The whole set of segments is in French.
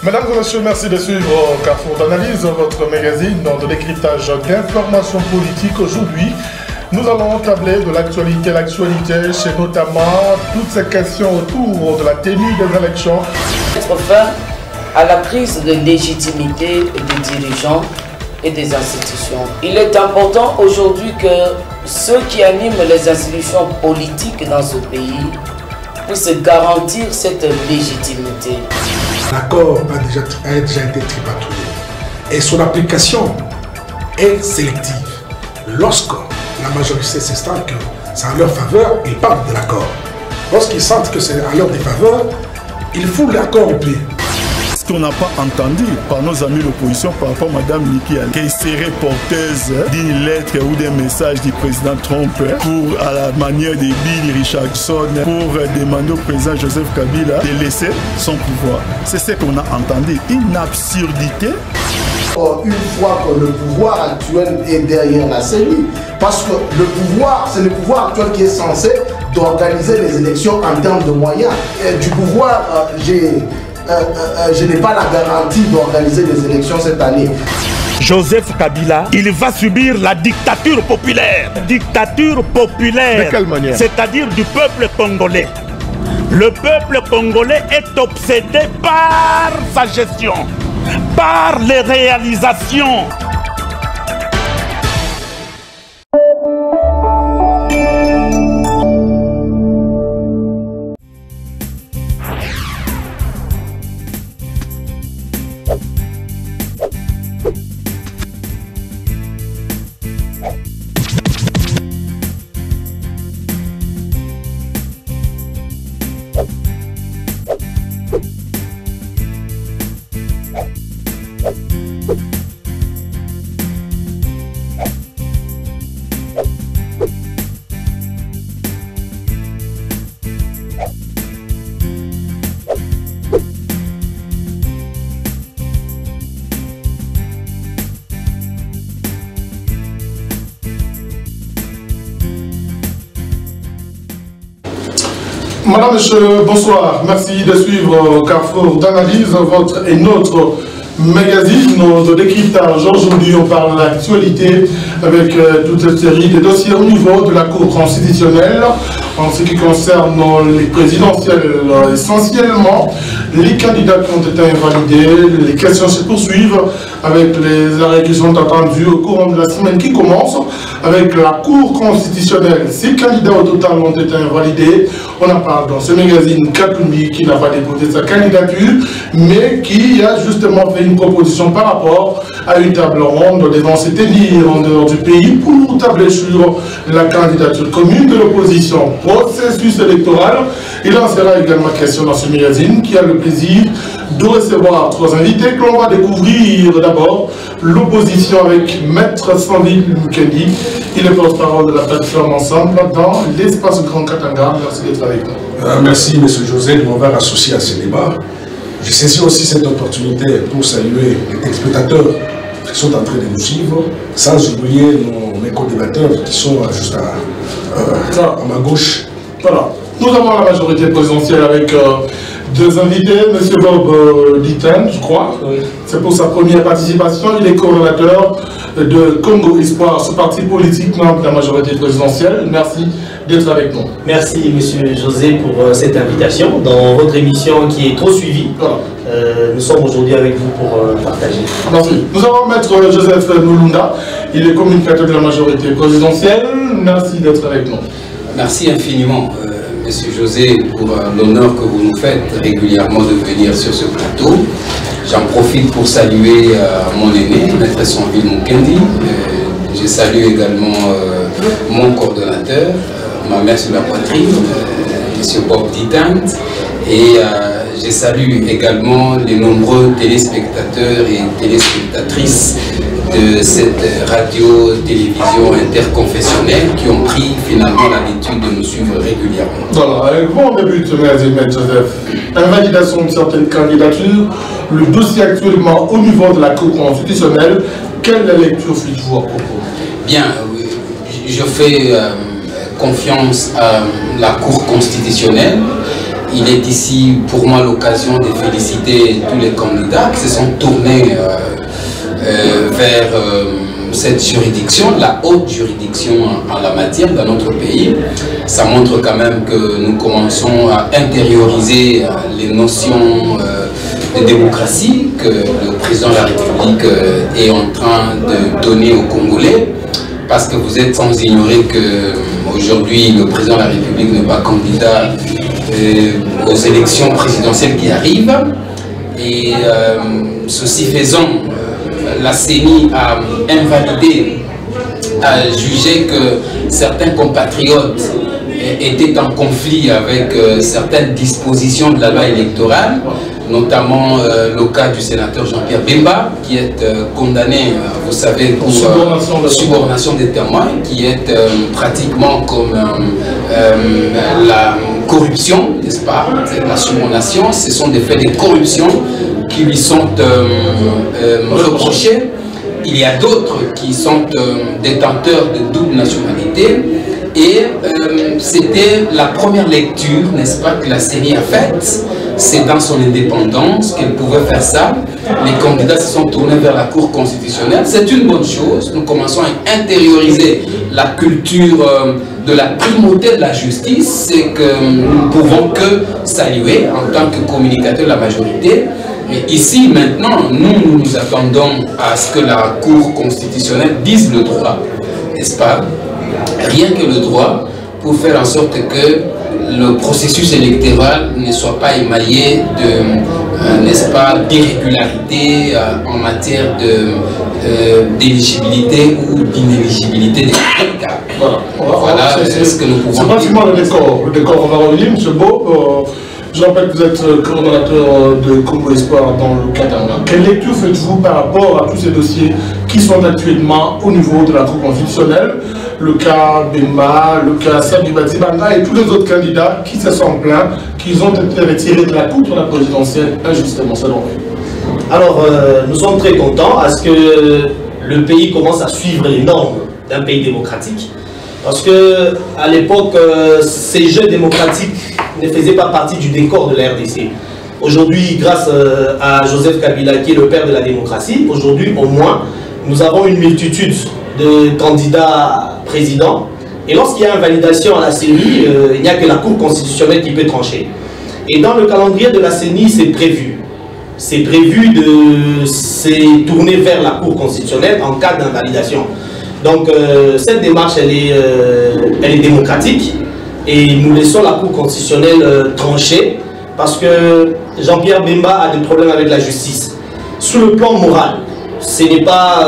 Mesdames et messieurs, merci de suivre Carrefour d'analyse, votre magazine de décryptage d'informations politiques. Aujourd'hui, nous allons tabler de l'actualité. L'actualité, c'est notamment toutes ces questions autour de la tenue des élections. Mettre fin à la crise de légitimité des dirigeants et des institutions. Il est important aujourd'hui que ceux qui animent les institutions politiques dans ce pays puissent garantir cette légitimité. L'accord a déjà été tripatouillé et son application est sélective. Lorsque la majorité s'estime que c'est en leur faveur, ils parlent de l'accord. Lorsqu'ils sentent que c'est en leur défaveur, ils font l'accord au pied. Ce qu'on n'a pas entendu par nos amis de l'opposition par rapport à Mme Nikki Haley, qu'elle serait porteuse d'une lettre ou d'un message du président Trump pour, à la manière de Bill Richardson, pour demander au président Joseph Kabila de laisser son pouvoir. C'est ce qu'on a entendu, une absurdité. Une fois que le pouvoir actuel est derrière la CENI, parce que le pouvoir, c'est le pouvoir actuel qui est censé d'organiser les élections en termes de moyens. Et du pouvoir, je n'ai pas la garantie d'organiser les élections cette année. Joseph Kabila, il va subir la dictature populaire. Dictature populaire. De quelle manière? C'est-à-dire du peuple congolais. Le peuple congolais est obsédé par sa gestion, par les réalisations. Madame, monsieur, bonsoir. Merci de suivre Carrefour d'analyse, votre et notre magazine de décryptage. Aujourd'hui, on parle de l'actualité avec toute cette série de dossiers au niveau de la Cour constitutionnelle. En ce qui concerne les présidentielles, essentiellement, les candidats qui ont été invalidés, les questions se poursuivent avec les arrêts qui sont attendus au cours de la semaine qui commence avec la Cour constitutionnelle. 6 candidats au total ont été invalidés. On en parle dans ce magazine Katumbi qui n'a pas déposé sa candidature, mais qui a justement fait une proposition par rapport à une table ronde devant se tenir en dehors du pays pour tabler sur la candidature commune de l'opposition. Processus électoral, il en sera également question dans ce magazine qui a le plaisir de recevoir 3 invités que l'on va découvrir. D'abord, l'opposition avec Maître Sandil Mukendi. Il est porte-parole de la plateforme Ensemble dans l'espace Grand Katanga. Merci d'être avec nous. Merci, M. José, de m'avoir associé à ce débat. Je saisis aussi cette opportunité pour saluer les téléspectateurs qui sont en train de nous suivre, sans oublier mes co-débatteurs qui sont juste à ma gauche. Voilà. Nous avons la majorité présidentielle avec 2 invités. M. Bob Ditten, je crois. Oui. C'est pour sa première participation. Il est coordonnateur de Congo Espoir, ce parti politique membre de la majorité présidentielle. Merci d'être avec nous. Merci M. José pour cette invitation dans votre émission qui est trop suivie. Voilà. Nous sommes aujourd'hui avec vous pour partager. Merci. Nous avons Maître Joseph Noulunda. Il est communicateur de la majorité présidentielle. Merci d'être avec nous. Merci infiniment, Monsieur José, pour l'honneur que vous nous faites régulièrement de venir sur ce plateau. J'en profite pour saluer mon aîné, Maître Sandil Mukendi. Je salue également mon coordonnateur, ma mère sur la poitrine, M. Bob Ditten. Et je salue également les nombreux téléspectateurs et téléspectatrices de cette radio-télévision interconfessionnelle qui ont pris finalement l'habitude de nous suivre régulièrement. Voilà, avec vous on débute, M. Joseph. Invalidation de certaines candidatures, le dossier actuellement au niveau de la Cour constitutionnelle, quelle lecture faites-vous à propos? Bien, je fais confiance à la Cour constitutionnelle. il est ici pour moi l'occasion de féliciter tous les candidats qui se sont tournés vers cette juridiction, la haute juridiction en la matière dans notre pays. Ça montre quand même que nous commençons à intérioriser les notions de démocratie que le président de la République est en train de donner aux Congolais, parce que vous êtes sans ignorer que aujourd'hui le président de la République n'est pas candidat aux élections présidentielles qui arrivent, et ceci faisant, la CENI a invalidé, a jugé que certains compatriotes étaient en conflit avec certaines dispositions de la loi électorale, notamment le cas du sénateur Jean-Pierre Bemba, qui est condamné, vous savez, pour subornation des témoins, qui est pratiquement comme la corruption, n'est-ce pas? La subornation, ce sont des faits de corruption qui lui sont reprochés. Il y a d'autres qui sont détenteurs de double nationalité. Et c'était la première lecture, n'est-ce pas, que la CENI a faite. C'est dans son indépendance qu'elle pouvait faire ça. Les candidats se sont tournés vers la Cour constitutionnelle. C'est une bonne chose. Nous commençons à intérioriser la culture de la primauté de la justice. C'est que nous ne pouvons que saluer en tant que communicateurs de la majorité. Mais ici, maintenant, nous attendons à ce que la Cour constitutionnelle dise le droit, n'est-ce pas? Rien que le droit, pour faire en sorte que le processus électoral ne soit pas émaillé de, n'est-ce pas, d'irrégularité en matière d'éligibilité ou d'inéligibilité des candidats. Voilà ce que nous pouvons dire. C'est pratiquement le décor. On va revenir, M. Beau. Je rappelle que vous êtes coordonnateur de Congo Espoir dans le Katanga. Quelle lecture faites-vous par rapport à tous ces dossiers qui sont actuellement au niveau de la Cour constitutionnelle? Le cas Bemba, le cas Sabi Batibanga et tous les autres candidats qui se sont plaints, qu'ils ont été retirés de la Cour pour la présidentielle injustement, selon vous. Alors, nous sommes très contents à ce que le pays commence à suivre les normes d'un pays démocratique. Parce que à l'époque, ces jeux démocratiques ne faisaient pas partie du décor de la RDC. Aujourd'hui, grâce à Joseph Kabila, qui est le père de la démocratie, aujourd'hui au moins, nous avons une multitude de candidats présidents. Et lorsqu'il y a invalidation à la CENI, il n'y a que la Cour constitutionnelle qui peut trancher. Et dans le calendrier de la CENI, c'est prévu. C'est prévu de se tourner vers la Cour constitutionnelle en cas d'invalidation. Donc cette démarche, elle est démocratique et nous laissons la Cour constitutionnelle trancher parce que Jean-Pierre Bemba a des problèmes avec la justice. Sur le plan moral, ce n'est pas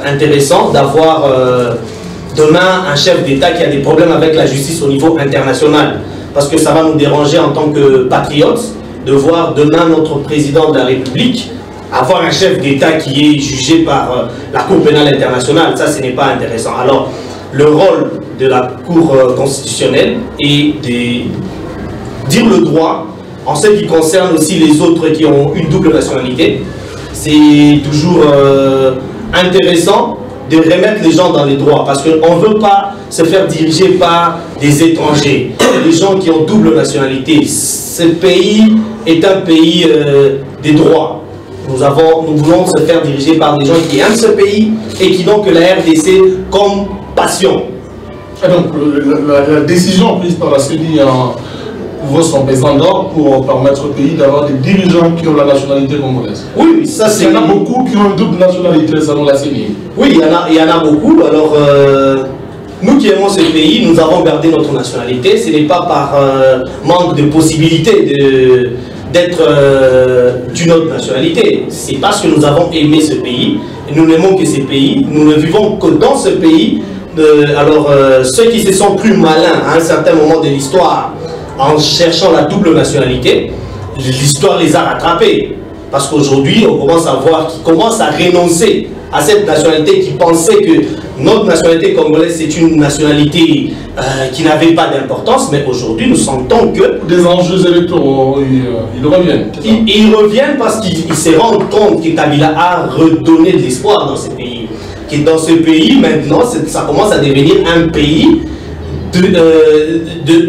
intéressant d'avoir demain un chef d'État qui a des problèmes avec la justice au niveau international, parce que ça va nous déranger en tant que patriotes de voir demain notre président de la République avoir un chef d'État qui est jugé par la Cour pénale internationale. Ça, ce n'est pas intéressant. Alors, le rôle de la Cour constitutionnelle est de dire le droit en ce qui concerne aussi les autres qui ont une double nationalité. C'est toujours intéressant de remettre les gens dans les droits, parce qu'on ne veut pas se faire diriger par des étrangers, des gens qui ont double nationalité. Ce pays est un pays des droits. Nous voulons se faire diriger par des gens qui aiment ce pays et qui n'ont que la RDC comme passion. Et donc la décision prise par la CENI vaut son pesant d'or pour permettre au pays d'avoir des dirigeants qui ont la nationalité congolaise. Oui, ça c'est... Il y en a beaucoup qui ont une double nationalité selon la CENI. Oui, il y en a beaucoup. Alors, nous qui aimons ce pays, nous avons gardé notre nationalité. Ce n'est pas par manque de possibilité d'être d'une autre nationalité. C'est parce que nous avons aimé ce pays. Et nous n'aimons que ce pays. Nous ne vivons que dans ce pays. Alors, ceux qui se sont plus malins à un certain moment de l'histoire, en cherchant la double nationalité, l'histoire les a rattrapés. Parce qu'aujourd'hui, on commence à voir qu'ils commencent à renoncer à cette nationalité, qui pensait que notre nationalité congolaise, c'est une nationalité qui n'avait pas d'importance. Mais aujourd'hui, nous sentons que... Des enjeux électoraux, ils reviennent. Ils reviennent parce qu'ils se rendent compte que Kabila a redonné de l'espoir dans ce pays. Que dans ce pays, maintenant, ça commence à devenir un pays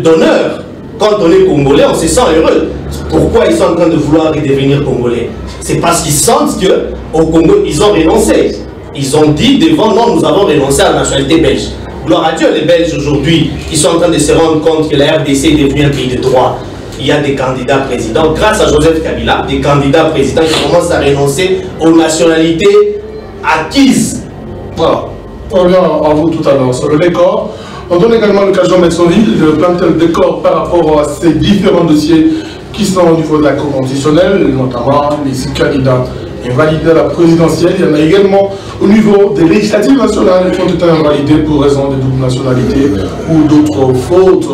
d'honneur. quand on est Congolais, on se sent heureux. Pourquoi ils sont en train de vouloir devenir Congolais? C'est parce qu'ils sentent qu'au Congo, ils ont renoncé. Ils ont dit devant nous, nous avons renoncé à la nationalité belge. Gloire à Dieu, les Belges aujourd'hui, ils sont en train de se rendre compte que la RDC est devenue un pays de droit. Il y a des candidats présidents, grâce à Joseph Kabila, des candidats présidents qui commencent à renoncer aux nationalités acquises. Voilà. On revient à vous tout à l'heure sur le décor. On donne également l'occasion de mettre son ville, de planter le décor par rapport à ces différents dossiers qui sont au niveau de la Cour constitutionnelle, notamment les 6 candidats invalidés à la présidentielle. Il y en a également au niveau des législatives nationales qui ont été invalidées pour raison de double nationalité ou d'autres fautes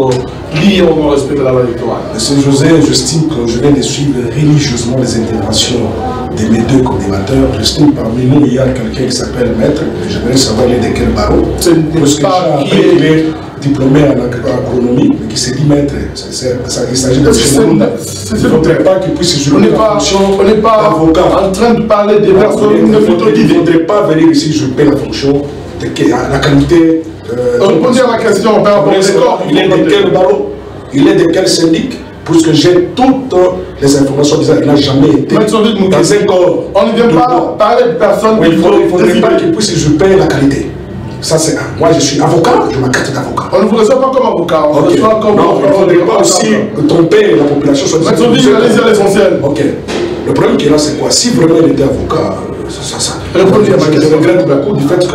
liées au non-respect de la loi électorale. Monsieur José, j'estime que je viens de suivre religieusement les interventions de mes deux co-débatteurs. J'estime parmi nous, il y a quelqu'un qui s'appelle Maître. J'aimerais savoir il est de quel barreau. C'est pas qui est diplômé en agronomie, mais qui s'est dit maître. Il s'agit de ce monde. Il ne faudrait pas qu'il puisse jouer la fonction on n'est pas avocat. En train de parler des personnes. Il ne faudrait pas venir ici jouer la fonction de la qualité. Répondez à la question par rapport au décor. Il est de quel barreau? Il est de quel syndic? Puisque j'ai toutes les informations disant qu'il n'a jamais été dans un corps. On ne vient pas parler de personnes. Il ne faudrait pas qu'il puisse jouer la qualité. Ça c'est un. Moi je suis avocat, je ma carte d'avocat. On ne vous reçoit pas comme avocat, on vous reçoit comme non, il ne faudrait pas aussi tromper la population. Allez-y à l'essentiel. Ok. Le problème qui est là, c'est quoi? Si vraiment il était avocat, ça. Répondez à ma question. Je regrette beaucoup du fait qu'il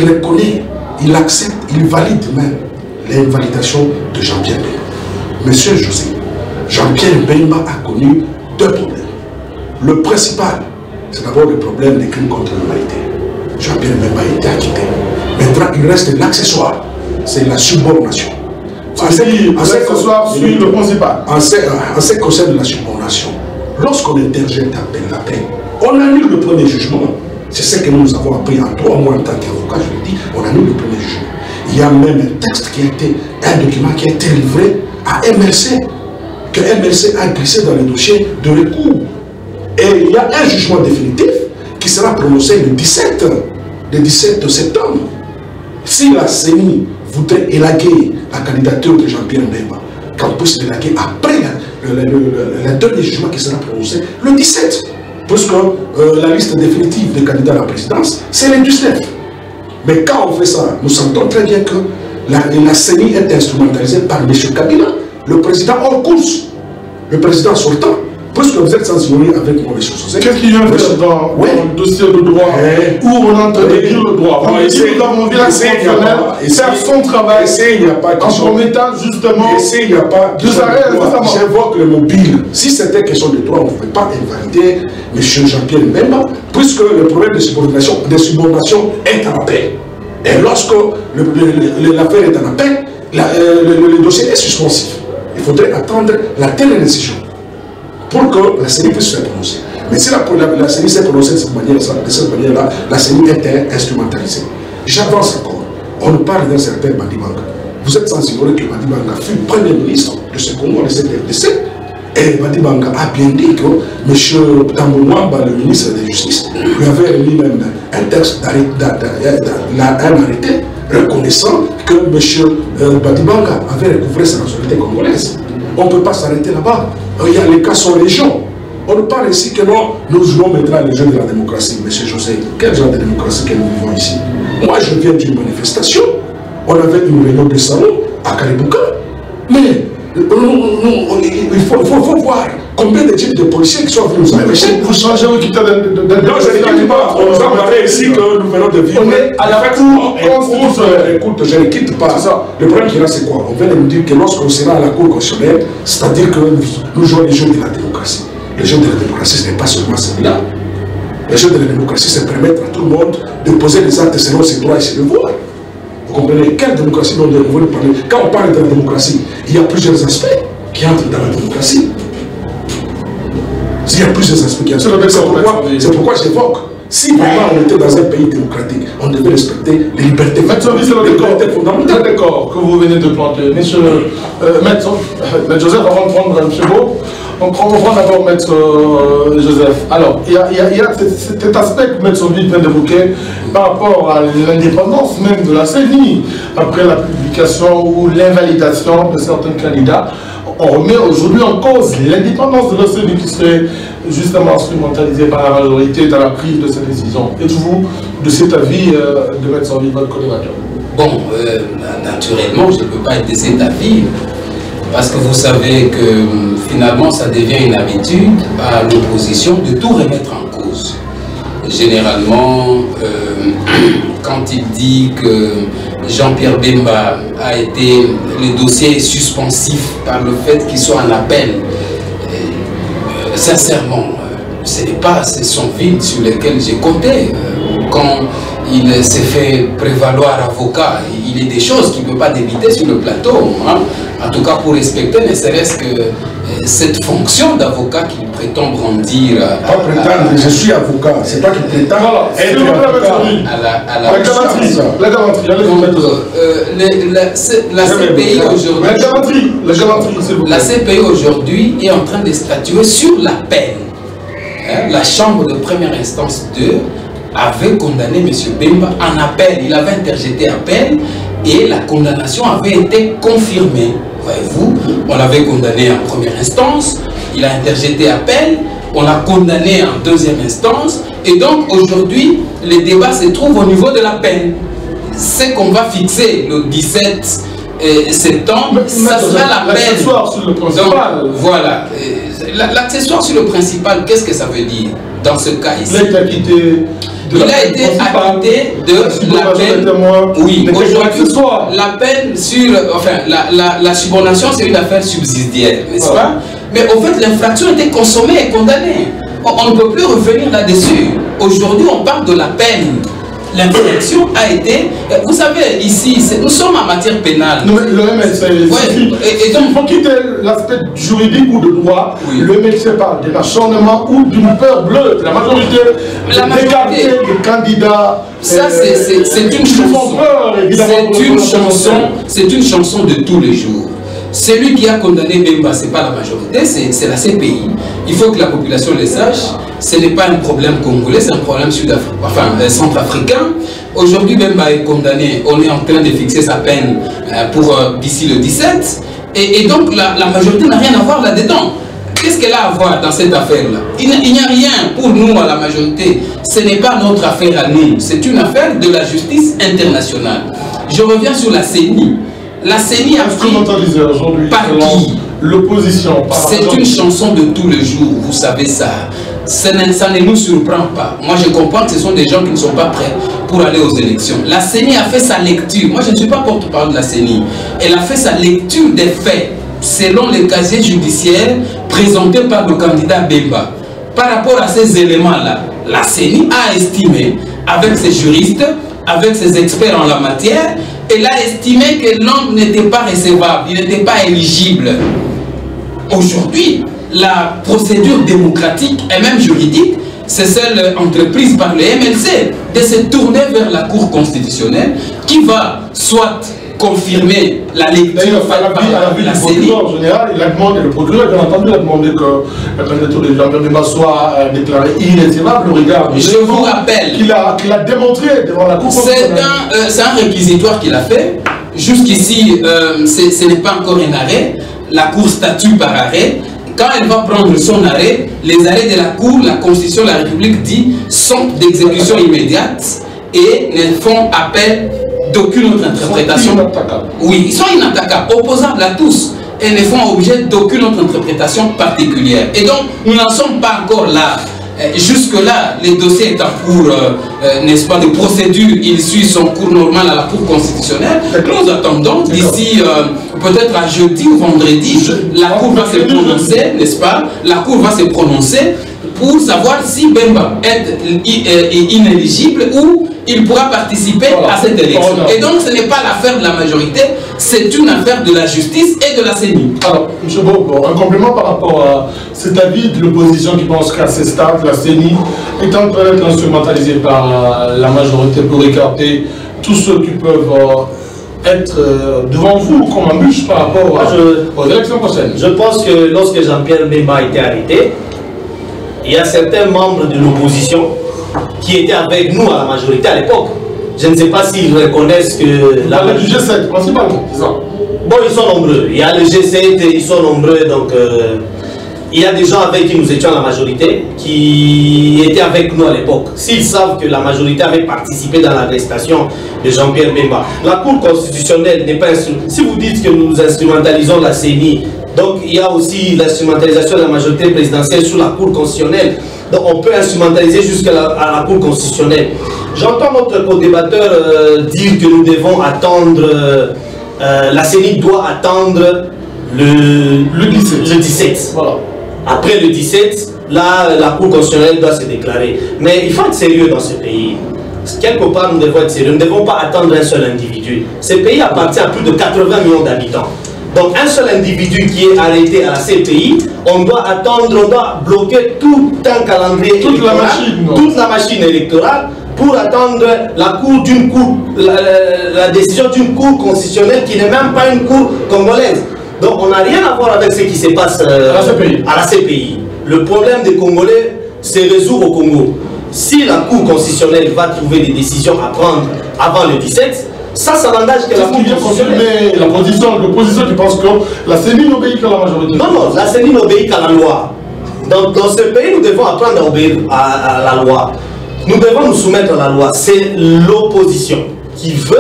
reconnaît, il accepte, il valide même l'invalidation de Jean-Pierre Bemba. Monsieur José, Jean-Pierre Bemba a connu 2 problèmes. Le principal, c'est d'abord le problème des crimes contre l'humanité. Jean-Pierre Bemba a été acquitté. Maintenant, il reste l'accessoire, c'est la subordination. L'accessoire suit le principal. En ce qui concerne la subordination, lorsqu'on interjette la peine, on annule le premier jugement. C'est ce que nous avons appris en 3 mois en tant qu'avocat, je le dis, on annule le premier jugement. Il y a même un texte qui a été, un document qui a été livré à MLC, que MLC a glissé dans le dossier de recours. Et il y a un jugement définitif qui sera prononcé le 17 septembre. Si la CENI voudrait élaguer la candidature de Jean-Pierre Bemba, qu'on puisse l'élaguer après le dernier jugement qui sera prononcé le 17. Puisque la liste définitive des candidats à la présidence, c'est le 19. Mais quand on fait ça, nous sentons très bien que la CENI est instrumentalisée par M. Kabila, le président en course, le président sortant. Puisque vous êtes sensibilisé avec moi, M. José. Qu'est-ce qu'il vient faire dans le dossier de droit où on est en train de dire le droit? Nous avons vu la constitutionnelle faire son travail en promettant justement de s'arrêter. J'évoque le mobile. Si c'était question de droit, on ne pouvait pas invalider M. Jean-Pierre Bemba, puisque le problème de subordination est en appel. Et lorsque l'affaire est en appel, le dossier est suspensif. Il faudrait attendre la telle décision pour que la CENI puisse se prononcer. Mais si la CENI s'est prononcée de cette manière-là, la CENI est instrumentalisée. J'avance encore. On nous parle d'un certain Badibanga. Vous êtes censé ignorer que Badibanga fut Premier ministre de ce Congo, de cette RDC. Et Badibanga a bien dit que M. Tambouamba, le ministre de la Justice, lui avait remis même un texte un arrêté reconnaissant que M. Badibanga avait recouvré sa nationalité congolaise. On ne peut pas s'arrêter là-bas. Il y a les cas sont légion. On nous parle ici que non, nous jouons maintenant le jeu de la démocratie. Monsieur José, quel genre de démocratie que nous vivons ici? Moi, je viens d'une manifestation. On avait une réunion de salon à Kalibuka. Mais il faut voir combien de types de policiers qui sont venus nous empêcher. Vous changez au quitter de... Non, je ne quitte pas. On nous a parlé ici que nous venons de vivre. On est à la Cour constitutionnelle. Écoute, je ne quitte pas. Le problème qui est là, c'est quoi? On vient de nous dire que lorsqu'on sera à la Cour constitutionnelle, c'est-à-dire que nous jouons les jeux de la démocratie. Les jeux de la démocratie, ce n'est pas seulement celui-là. Les jeux de la démocratie, c'est permettre à tout le monde de poser des actes selon ses droits et ses devoirs. Vous comprenez? Quelle démocratie dont nous voulons parler? Quand on parle de la démocratie, il y a plusieurs aspects qui entrent dans la démocratie. Il y a plusieurs aspects qui entrent. C'est pourquoi j'évoque. Si vraiment on était dans un pays démocratique, on devait respecter les libertés fondamentales. D'accord que vous venez de planter. Maître Joseph, avant de prendre M. Beau, On comprend d'abord, Maître Joseph. Alors, il y a cet aspect que Maître Sombi vient d'évoquer par rapport à l'indépendance même de la CENI, après la publication ou l'invalidation de certains candidats. On remet aujourd'hui en cause l'indépendance de la CENI qui serait justement instrumentalisée par la majorité dans la prise de ces décisions. Êtes-vous de cet avis de Maître Sombi, votre collégateur? Bon, naturellement, je ne peux pas être de cet avis. Parce que vous savez que finalement, ça devient une habitude à l'opposition de tout remettre en cause. Généralement, quand il dit que Jean-Pierre Bemba a été, le dossier est suspensif par le fait qu'il soit en appel, sincèrement, ce sont vides sur lesquels j'ai compté. Quand il s'est fait prévaloir avocat, il est des choses qu'il ne peut pas débiter sur le plateau. Hein. En tout cas, pour respecter, ne serait-ce que cette fonction d'avocat qu'il prétend brandir. Pas prétendre, je suis avocat, c'est pas qu'il prétend être avocat. La galanterie, la CPI aujourd'hui. La CPI aujourd'hui est en train de statuer sur la peine. Hein, la chambre de première instance 2 avait condamné M. Bemba en appel. Il avait interjeté appel et la condamnation avait été confirmée. Voyez-vous, on l'avait condamné en première instance, il a interjeté appel, on l'a condamné en deuxième instance, et donc aujourd'hui, le débat se trouve au niveau de la peine. C'est qu'on va fixer le 17 septembre, ça sera la peine. L'accessoire sur le principal. Donc, voilà. L'accessoire sur le principal, qu'est-ce que ça veut dire dans ce cas ici? Il a été acquitté de la peine. Oui, aujourd'hui, la peine sur. Enfin, la subornation, c'est une affaire subsidiaire, n'est-ce pas? Mais au fait, l'infraction était consommée et condamnée. On ne peut plus revenir là-dessus. Aujourd'hui, on parle de la peine. L'infraction a été... Vous savez, ici, nous sommes en matière pénale. Non, mais le MLC, il faut quitter l'aspect juridique ou de droit. Oui. Le MLC parle d'un acharnement ou d'une peur bleue. La majorité des candidats... Ça, c'est une chanson. C'est une chanson de tous les jours. Celui qui a condamné Bemba, ce n'est pas la majorité, c'est la CPI. Il faut que la population le sache. Ce n'est pas un problème congolais, c'est un problème centrafricain. Aujourd'hui, Bemba est condamné. On est en train de fixer sa peine pour d'ici le 17. Et donc, la majorité n'a rien à voir là-dedans. Qu'est-ce qu'elle a à voir dans cette affaire-là? Il n'y a rien pour nous à la majorité. Ce n'est pas notre affaire à nous. C'est une affaire de la justice internationale. Je reviens sur la CENI. La CENI a instrumentalisée aujourd'hui par qui? L'opposition. C'est une chanson de tous les jours, vous savez ça. Ça ne nous surprend pas. Moi, je comprends que ce sont des gens qui ne sont pas prêts pour aller aux élections. La CENI a fait sa lecture. Moi, je ne suis pas porte-parole de la CENI. Elle a fait sa lecture des faits selon les casiers judiciaires présentés par le candidat Bemba. Par rapport à ces éléments-là, la CENI a estimé, avec ses juristes, avec ses experts en la matière, elle a estimé que l'homme n'était pas recevable, il n'était pas éligible. Aujourd'hui, la procédure démocratique et même juridique, c'est celle entreprise par le MLC de se tourner vers la Cour constitutionnelle qui va soit confirmer la lecture faite par la CENI. En général, il a demandé, le procureur, bien entendu, a demandé que la candidature de Jean-Pierre Bemba soit déclarée irrécevable au regard. Je vous rappelle qu'il a démontré devant la Cour constitutionnelle. C'est un réquisitoire qu'il a fait. Jusqu'ici, ce n'est pas encore un arrêt. La Cour statue par arrêt. Quand elle va prendre son arrêt, les arrêts de la Cour, la Constitution de la République dit, sont d'exécution immédiate et ne font appel d'aucune autre interprétation. Oui, ils sont inattaquables, opposables à tous et ne font objet d'aucune autre interprétation particulière. Et donc, nous n'en sommes pas encore là. Jusque-là, le dossier est en cours, n'est-ce pas, de procédure. Il suit son cours normal à la Cour constitutionnelle. Nous attendons d'ici peut-être à jeudi ou vendredi, la Cour va se prononcer, n'est-ce pas? La Cour va se prononcer pour savoir si Bemba est inéligible ou il pourra participer à cette élection. Et donc, ce n'est pas l'affaire de la majorité, c'est une affaire de la justice et de la CENI. Alors, M. Bobo, un complément par rapport à cet avis de l'opposition qui pense qu'à ce stade, la CENI est en train d'être instrumentalisée par la majorité pour écarter tous ceux qui peuvent être devant vous comme embûche par rapport aux élections prochaines? Je pense que lorsque Jean-Pierre Bemba a été arrêté, il y a certains membres de l'opposition qui étaient avec nous à la majorité à l'époque. Je ne sais pas s'ils reconnaissent que... La du G7 principalement, c'est ça? Bon, ils sont nombreux. Il y a le G7, ils sont nombreux, donc... il y a des gens avec qui nous étions à la majorité, qui étaient avec nous à l'époque. S'ils savent que la majorité avait participé dans l'arrestation de Jean-Pierre Bemba. La Cour constitutionnelle n'est pas... Si vous dites que nous instrumentalisons la CENI, donc il y a aussi l'instrumentalisation de la majorité présidentielle sous la Cour constitutionnelle. Donc on peut instrumentaliser jusqu'à la Cour constitutionnelle. J'entends notre co-débatteur dire que nous devons attendre... la CENI doit attendre le 17. Voilà. Après le 17, là, la Cour constitutionnelle doit se déclarer. Mais il faut être sérieux dans ce pays. Quelque part, nous devons être sérieux. Nous ne devons pas attendre un seul individu. Ce pays appartient à plus de 80 millions d'habitants. Donc, un seul individu qui est arrêté à la CPI, on doit attendre, on doit bloquer tout un calendrier électoral, toute la machine électorale, pour attendre la décision d'une cour constitutionnelle qui n'est même pas une cour congolaise. Donc on n'a rien à voir avec ce qui se passe à la CPI. Le problème des Congolais se résout au Congo. Si la Cour constitutionnelle va trouver des décisions à prendre avant le 17, ça n'engage que la Cour constitutionnelle. L'opposition qui pense que la CENI n'obéit qu'à la majorité. Non, la CENI n'obéit qu'à la loi. Donc dans ce pays, nous devons apprendre à obéir à la loi. Nous devons nous soumettre à la loi. C'est l'opposition qui veut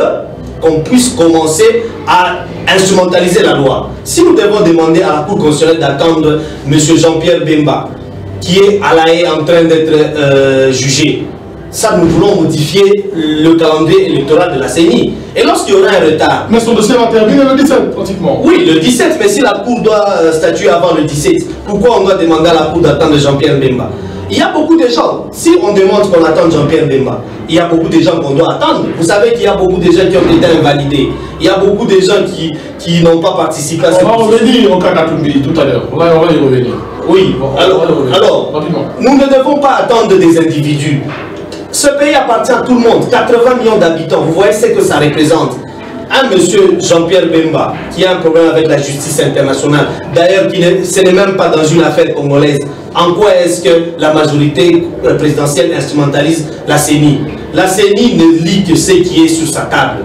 qu'on puisse commencer à instrumentaliser la loi. Si nous devons demander à la Cour constitutionnelle d'attendre M. Jean-Pierre Bemba, qui est à La Haye en train d'être jugé, ça nous voulons modifier le calendrier électoral de la CENI. Et lorsqu'il y aura un retard... Mais son dossier va terminer le 17, pratiquement. Oui, le 17, mais si la Cour doit statuer avant le 17, pourquoi on doit demander à la Cour d'attendre Jean-Pierre Bemba? Il y a beaucoup de gens, si on demande qu'on attende Jean-Pierre Bemba, il y a beaucoup de gens qu'on doit attendre. Vous savez qu'il y a beaucoup de gens qui ont été invalidés. Il y a beaucoup de gens qui n'ont pas participé à ce processus. On va revenir au cas d'Atumbi tout à l'heure. On va y revenir. Oui, alors nous ne devons pas attendre des individus. Ce pays appartient à tout le monde, 80 millions d'habitants. Vous voyez ce que ça représente. Un monsieur Jean-Pierre Bemba qui a un problème avec la justice internationale, d'ailleurs ce n'est même pas dans une affaire congolaise. En quoi est-ce que la majorité présidentielle instrumentalise la CENI? La CENI ne lit que ce qui est sur sa table.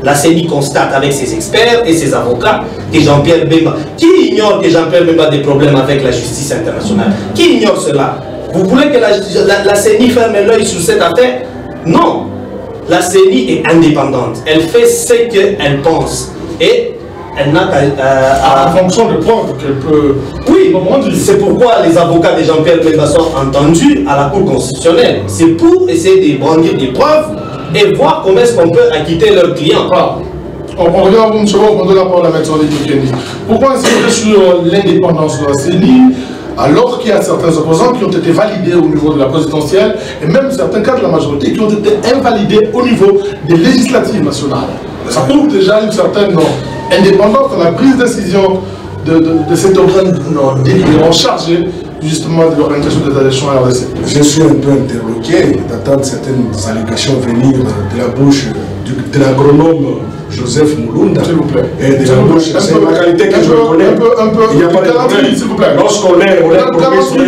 La CENI constate avec ses experts et ses avocats que Jean-Pierre Bemba... Qui ignore que Jean-Pierre Bemba a des problèmes avec la justice internationale? Qui ignore cela? Vous voulez que la CENI ferme l'œil sur cette affaire? Non. La CENI est indépendante. Elle fait ce qu'elle pense. Et elle n'a qu'à... En fonction de preuves qu'elle peut... Oui, c'est pourquoi les avocats de Jean-Pierre Bemba sont entendus à la Cour constitutionnelle. C'est pour essayer de brandir des preuves et voir comment est-ce qu'on peut acquitter leurs clients. Voilà. On regarde une seconde, on donne la parole à M. Kendi. Pourquoi insister sur l'indépendance de la CENI alors qu'il y a certains opposants qui ont été validés au niveau de la présidentielle et même certains cas de la majorité qui ont été invalidés au niveau des législatives nationales? Ça prouve déjà une certaine indépendance dans la prise de décision de cet organe délibérant chargé justement de l'organisation des élections à la RDC. Je suis un peu interloqué d'attendre certaines allégations venir de la bouche de l'agronome Joseph Mulunda. S'il vous plaît. Et de la bouche, c'est ma qualité que je connais. Il n'y a pas de problème. S'il vous plaît. Lorsqu'on est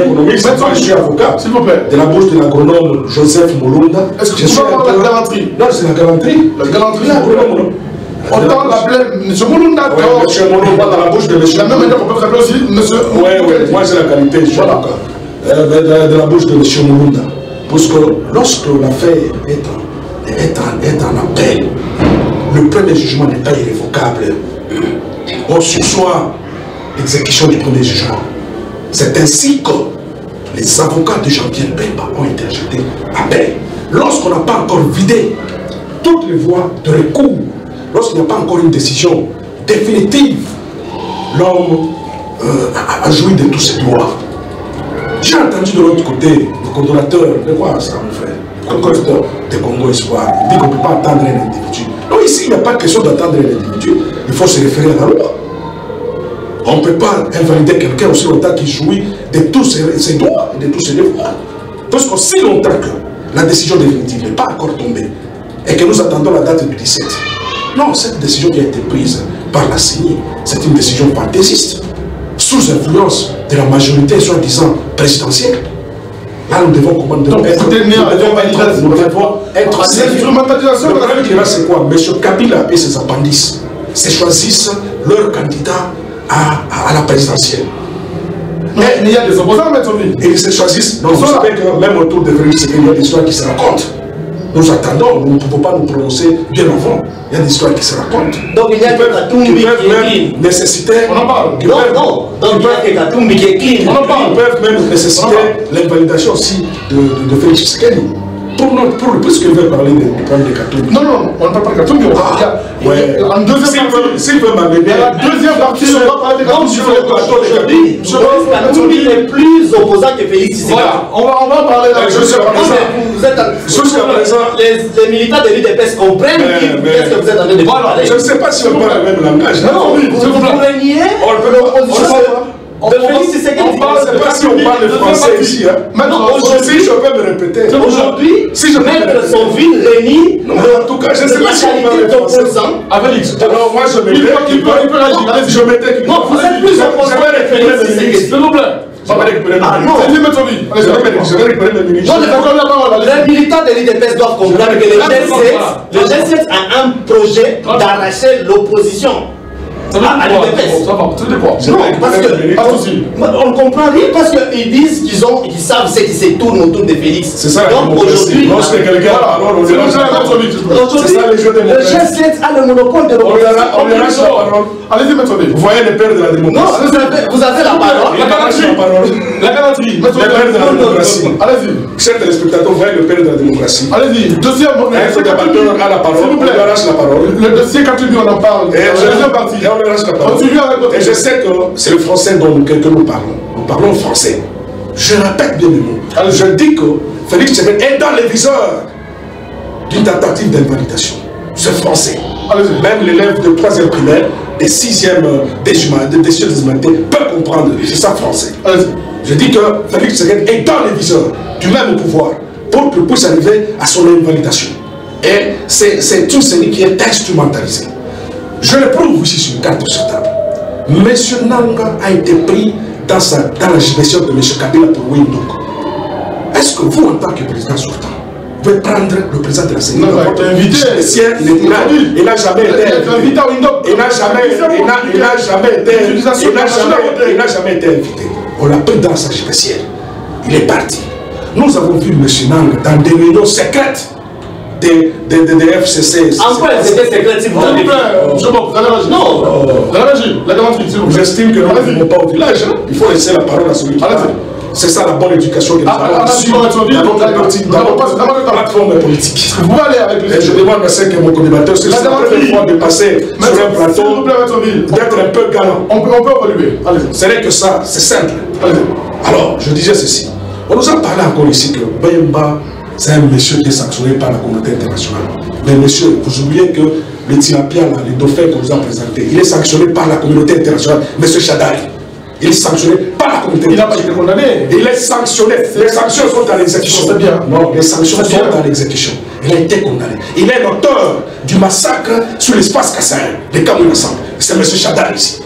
économiste, je suis avocat. S'il vous plaît. De la bouche de l'agronome Joseph Mulunda. Est-ce que tu peux avoir la galanterie? Non, c'est la galanterie. La galanterie, l'agronome. Autant l'appeler M. Mulunda. Oui, M. Mulunda dans la bouche de M. La même manière qu'on peut s'appeler aussi M. Oui, moi c'est la qualité, je suis avocat. De la bouche de M. Mulunda. Parce que lorsque l'affaire est en appel, le premier jugement n'est pas irrévocable. On sursoit l'exécution du premier jugement. C'est ainsi que les avocats de Jean-Pierre Bemba ont interjeté appel. Lorsqu'on n'a pas encore vidé toutes les voies de recours, lorsqu'il n'y a pas encore une décision définitive, l'homme a joui de tous ses droits. J'ai entendu de l'autre côté le coordonnateur, de quoi ça mon frère, le coordonnateur de Congo Espoir, il dit qu'on ne peut pas attendre un individu. Non, ici il n'y a pas question d'attendre un individu, il faut se référer à la loi. On ne peut pas invalider quelqu'un aussi longtemps qu'il jouit de tous ses droits et de tous ses devoirs. Parce qu'aussi longtemps que la décision définitive n'est pas encore tombée et que nous attendons la date du 17, Non, cette décision qui a été prise par la CENI, c'est une décision fantaisiste, sous influence de la majorité soi-disant présidentielle. Là, nous devons être l'instrumentalisation. Le problème qui est là, c'est quoi? M. Kabila et ses appendices se choisissent leur candidat à la présidentielle. Mais il y a des opposants, M. Et ils se choisissent. Donc, vous savez que même autour de Félix Tshisekedi, il y a des histoires qui se racontent. Nous attendons, nous ne pouvons pas nous prononcer bien avant. Il y a des histoires qui se racontent. Donc il y a que Katumbi qui est clean. Nécessiter. On en parle. Non. Donc il y a que Katumbi qui est clean. On en parle. Ils peuvent même nécessiter l'invalidation aussi de Félix Tshisekedi. Puisqu'il veut parler du problème de Katumbi. Non, on ne parle pas de Katumbi. En deuxième partie. S'il veut m'amener. La deuxième partie, on va parler de Katumbi. Katumbi est plus opposant que Félix Tshisekedi. Voilà, on va en parler là. Jusqu'à présent, les militants de l'UDPS comprennent qu'est-ce que vous êtes en train de parler. je ne sais pas si on parle le même langage. Non, vous reniez l'opposition de Félix Tshisekedi. Je ne sais pas si on parle le français ici. Maintenant, si je peux me répéter. Aujourd'hui, Maître Sonville renie en tout cas, je ne sais pas si on parle le français. Alors moi, je m'étais. Je m'étais. Non, vous êtes plus opposant que Félix Tshisekedi. S'il vous plaît. Ah non. Je vais récupérer mes ministres. Les militants de l'UDPS doivent comprendre que le G7 a un projet d'arracher l'opposition à l'UDPS. Non, parce que on ne comprend rien parce qu'ils disent qu'ils savent ce qui se tourne autour de Félix. C'est ça. Donc aujourd'hui, lorsque quelqu'un le G7 a le monopole de l'opposition. On lui arrache la parole. Allez-y, M. Vous voyez les pères de la démocratie. Non, vous avez la parole. La garantie. Les pères de la démocratie. Allez-y. Chers téléspectateurs, vous voyez le père de la démocratie. Allez-y. Deuxième. Un débatteur a la parole. S'il vous plaît. On lui arrache la parole. Le dossier Katumbi, on en parle. Deuxième partie. Et on lui arrache la parole. Et je sais que c'est le français dont nous parlons. Nous parlons français. Je répète bien mes mots. Je dis que Félix Tshisekedi est dans les viseurs d'une tentative d'invalidation. C'est français. Même l'élève de 3e primaire, des 6e des humanités peut comprendre. C'est ça français. Je dis que Félix Tshisekedi est dans les viseurs du même pouvoir pour qu'il puisse arriver à son invalidation. Et c'est une série qui est instrumentalisée. Je le prouve ici sur une carte sur table. M. Nanga a été pris dans la gestion de M. Kabila pour Windhoek. Est-ce que vous, en tant que président sortant, vous pouvez prendre le président de la CENI? Il n'a jamais été invité. On l'a pris dans sa spéciale. Il est parti. Nous avons vu M. Nanga dans des réunions secrètes des FCC. En quoi elles étaient secrètes si vous avez vu? Non. La garantie, s'il vous plaît. J'estime que nous ne vivons pas au village. Il faut laisser la parole à celui qui parle. C'est ça la bonne éducation que nous avons reçue dans notre plateforme politique. Vous allez avec les... Je demande à ceux qui mon co-débatteur, c'est la première fois de passer sur un plateau, d'être un peu galant. On peut évoluer. Ce n'est que ça, c'est simple. Alors, je disais ceci. On nous a parlé encore ici que Bayemba, c'est un monsieur qui est sanctionné par la communauté internationale. Mais monsieur, vous oubliez que le Tilapia, le dauphin qu'on nous a présenté, il est sanctionné par la communauté internationale. Monsieur Chadari, il est sanctionné par la communauté internationale. Il n'a pas été condamné. Il est sanctionné. Les sanctions sont dans l'exécution. C'est bien. Non, les sanctions sont dans l'exécution. Il a été condamné. Il est l'auteur du massacre sur l'espace Kassaï, les Camerounais ensemble. C'est M. Chadari ici.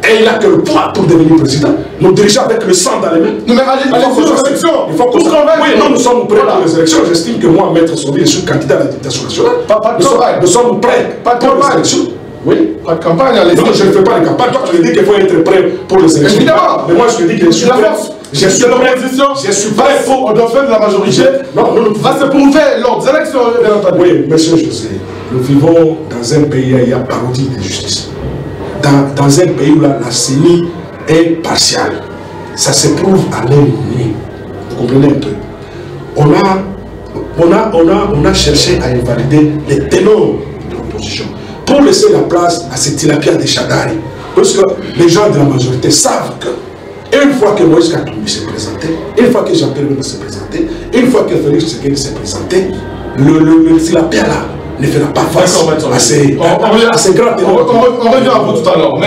Et il n'a que le poids pour devenir président. Nous dirigeons avec le sang dans les mains. Mais allez aux élections. Il faut qu'on oui, non, nous sommes prêts pour les élections. J'estime que moi, Maître Sonville, je suis candidat à la dictature nationale. Nous sommes prêts pour les élections. Oui. Pas de campagne, allez. Non, je ne fais pas de campagne. Toi, tu me dis qu'il faut être prêt pour les élections. Évidemment. Mais moi, je te dis que je suis prêt. Je suis prêt pour. On doit faire de la majorité. Non, va se prouver lors des élections. Oui, monsieur José, nous vivons dans un pays où il y a parodie de justice. Dans un pays où la CENI est partiale. Ça se prouve à l'œil nu. Vous comprenez un peu? On a cherché à invalider les ténors de l'opposition pour laisser la place à ces Tilapia de Chadari. Parce que les gens de la majorité savent que une fois que Moïse Katumbi s'est présenté, une fois que Jean-Pierre Bemba s'est présenté, une fois que Félix Tshisekedi s'est présenté, le Tilapia là ne fera pas face à ces grands ténors. On revient à vous tout à l'heure.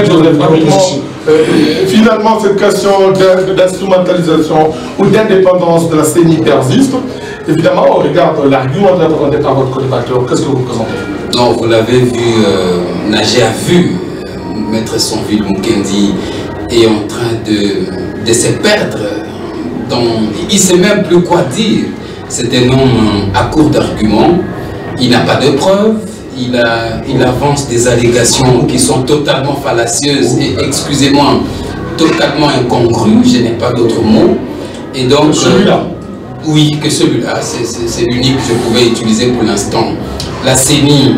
Finalement, cette question d'instrumentalisation ou d'indépendance de la CENI persiste. évidemment, on regarde l'argumentaire présenté par votre co-débatteur. Qu'est-ce que vous présentez? Non, vous l'avez vu, Nager a vu, Maître Sonville Mukendi est en train de se perdre. Il ne sait même plus quoi dire. C'est un homme à court d'arguments. Il n'a pas de preuves. Il avance des allégations qui sont totalement fallacieuses et, excusez-moi, totalement incongrues. Je n'ai pas d'autre mot. Et donc, celui-là. Oui, que celui-là. C'est l'unique que je pouvais utiliser pour l'instant. La CENI.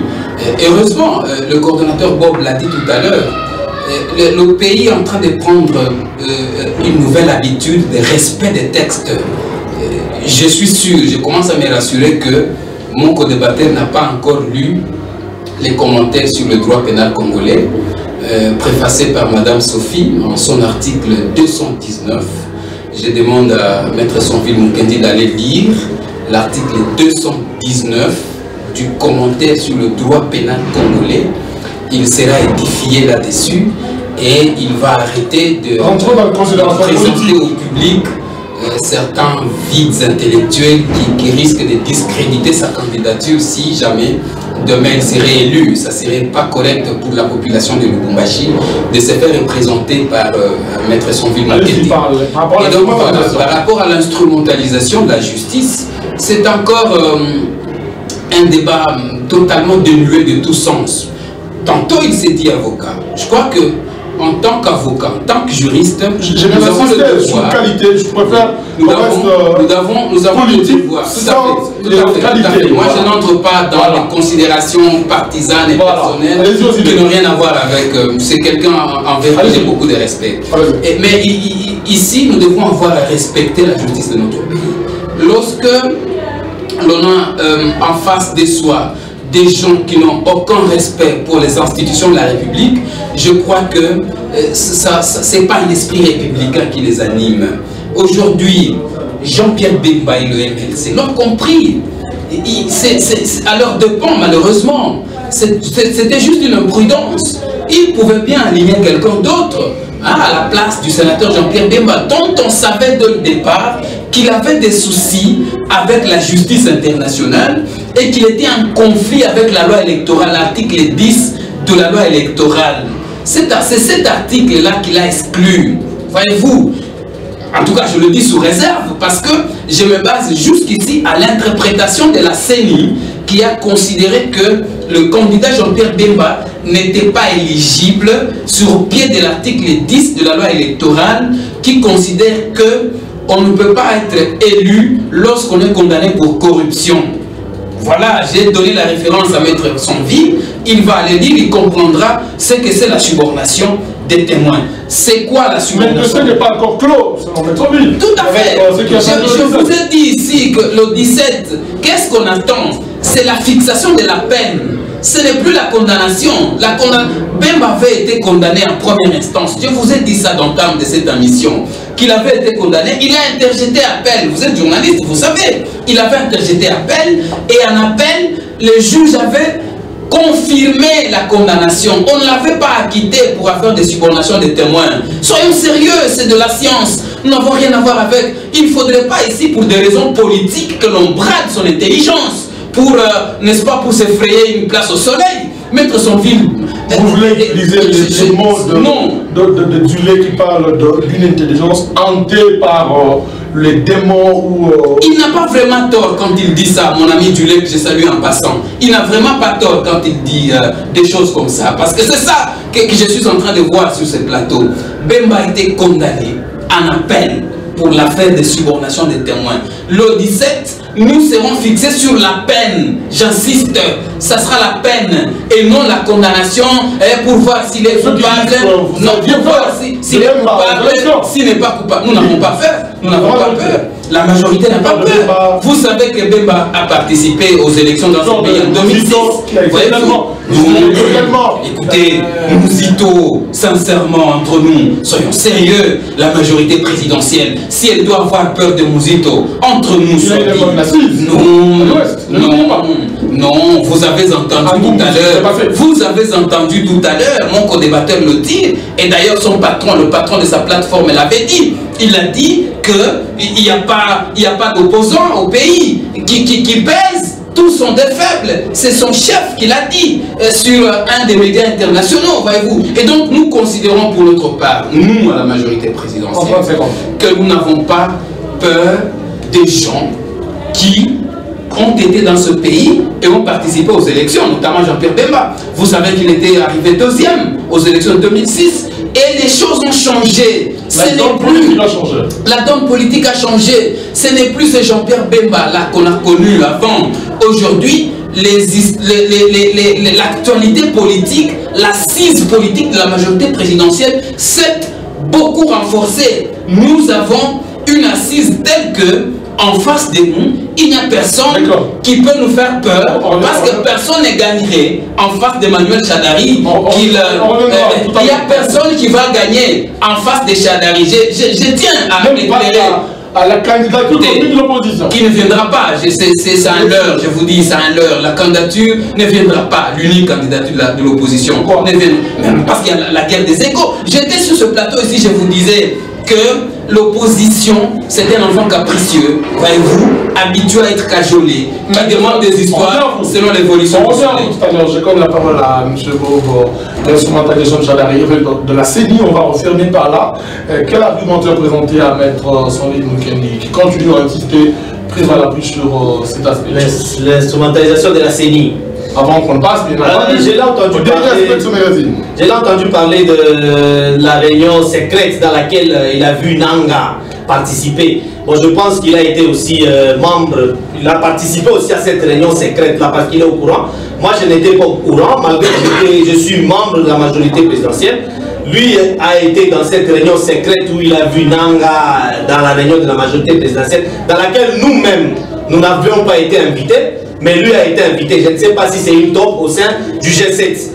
Heureusement, le coordonnateur Bob l'a dit tout à l'heure. Le pays est en train de prendre une nouvelle habitude de respect des textes. Je suis sûr, je commence à me rassurer que mon co-débatteur n'a pas encore lu les commentaires sur le droit pénal congolais, préfacés par Madame Sophie en son article 219. Je demande à Maître Sonville Mukendi d'aller lire l'article 219 du commentaire sur le droit pénal congolais. Il sera édifié là-dessus et il va arrêter de présenter au public certains vides intellectuels qui risquent de discréditer sa candidature si jamais demain il serait élu. Ça ne serait pas correct pour la population de Lubumbashi de se faire représenter par Maître Sonville Mukendi. Par rapport à l'instrumentalisation de la justice, c'est encore un débat totalement dénué de tout sens. Tantôt il s'est dit avocat. Je crois que en tant qu'avocat, en tant que juriste, nous avons le devoir. Qualité, je préfère nous avons le devoir. Tout à fait. Moi, je n'entre pas dans les considérations partisanes et personnelles qui n'ont rien à voir avec. C'est quelqu'un envers qui j'ai beaucoup de respect. Mais ici, nous devons avoir à respecter la justice de notre pays. Lorsque l'on a en face de soi des gens qui n'ont aucun respect pour les institutions de la République, je crois que ce n'est pas un esprit républicain qui les anime. Aujourd'hui, Jean-Pierre Bemba et le MLC l'ont compris. À leur dépens, malheureusement, c'était juste une imprudence. Ils pouvaient bien aligner quelqu'un d'autre à la place du sénateur Jean-Pierre Bemba, dont on savait dès le départ qu'il avait des soucis avec la justice internationale et qu'il était en conflit avec la loi électorale, l'article 10 de la loi électorale. C'est cet article-là qu'il a exclu. Voyez-vous, en tout cas je le dis sous réserve parce que je me base jusqu'ici à l'interprétation de la CENI qui a considéré que le candidat Jean-Pierre Bemba n'était pas éligible sur pied de l'article 10 de la loi électorale qui considère que on ne peut pas être élu lorsqu'on est condamné pour corruption. Voilà, j'ai donné la référence à Maître Sonville. Il va aller lire, il comprendra ce que c'est la subornation des témoins. C'est quoi la subornation? Mais le n'est pas encore clos, selon Maître Sonville. Tout à fait. Je vous ai dit ici que le 17, qu'est-ce qu'on attend? C'est la fixation de la peine. Ce n'est plus la condamnation. Bemba avait été condamné en première instance. Je vous ai dit ça dans le terme de cette émission. Qu'il avait été condamné, il a interjeté appel. Vous êtes journaliste, vous savez. Il avait interjeté appel et en appel, le juge avait confirmé la condamnation. On ne l'avait pas acquitté pour affaire de subornation des témoins. Soyons sérieux, c'est de la science. Nous n'avons rien à voir avec. Il ne faudrait pas ici, pour des raisons politiques, que l'on brade son intelligence. Pour, n'est-ce pas, pour se frayer une place au soleil. Maître Sonville. Vous voulez utiliser les mots de Dulé qui parle d'une intelligence hantée par les démons ou... Il n'a pas vraiment tort quand il dit ça, mon ami Dulé, que je salue en passant. Il n'a vraiment pas tort quand il dit des choses comme ça. Parce que c'est ça que je suis en train de voir sur ce plateau. Bemba a été condamné en appel pour l'affaire de subornation des témoins. Le 17, nous serons fixés sur la peine. J'insiste, ça sera la peine et non la condamnation pour voir s'il est coupable. Non, pour voir s'il est coupable, s'il n'est pas coupable. Nous n'avons pas peur. Nous n'avons pas peur. La majorité n'a pas peur. Vous savez que Bemba a participé aux élections dans ce pays en 2006. Écoutez, Mouzito, sincèrement, entre nous, soyons sérieux. La majorité présidentielle, si elle doit avoir peur de Mouzito, entre nous, non, vous avez entendu tout à l'heure. Vous avez entendu tout à l'heure, mon co-débatteur le dit, et d'ailleurs son patron, le patron de sa plateforme, l'avait dit. Il a dit qu'il n'y a pas d'opposants au pays qui pèse. Tous sont des faibles. C'est son chef qui l'a dit sur un des médias internationaux, voyez-vous. Et donc, nous considérons pour notre part, nous, à la majorité présidentielle, que nous n'avons pas peur des gens qui ont été dans ce pays et ont participé aux élections, notamment Jean-Pierre Bemba. Vous savez qu'il était arrivé deuxième aux élections de 2006. Et les choses ont changé. La donne politique a changé. Ce n'est plus ce Jean-Pierre Bemba là qu'on a connu avant. Aujourd'hui, l'actualité politique, l'assise politique de la majorité présidentielle s'est beaucoup renforcée. Nous avons une assise telle que, en face de nous, il n'y a personne qui peut nous faire peur parce que personne ne gagnerait en face d'Emmanuel Chadari. Il n'y a personne qui va gagner en face de Chadari. Je tiens à éclairer à la candidature de l'opposition. Qui ne viendra pas, c'est un leurre, je vous dis, c'est un leurre. La candidature ne viendra pas, l'unique candidature de l'opposition. Parce qu'il y a la guerre des égos. J'étais sur ce plateau ici, je vous disais que l'opposition, c'est un enfant capricieux, voyez-vous, habitué à être cajolé, qui demande des histoires selon l'évolution. Tout à l'heure, j'ai comme la parole à M. Bobo, l'instrumentalisation de Chadari, de la CENI, on va refermer par là. Quel argumentaire présenté à Maître Sandy Mukendi, qui continue à insister, prise à l'appui sur cet aspect? L'instrumentalisation de la CENI. Avant qu'on passe, j'ai entendu parler de la réunion secrète dans laquelle il a vu Nanga participer. Bon, je pense qu'il a été aussi membre, il a participé aussi à cette réunion secrète là parce qu'il est au courant. Moi, je n'étais pas au courant, malgré que je suis membre de la majorité présidentielle. Lui a été dans cette réunion secrète où il a vu Nanga dans la réunion de la majorité présidentielle, dans laquelle nous-mêmes, nous n'avions pas été invités. Mais lui a été invité. Je ne sais pas si c'est une top au sein du G7.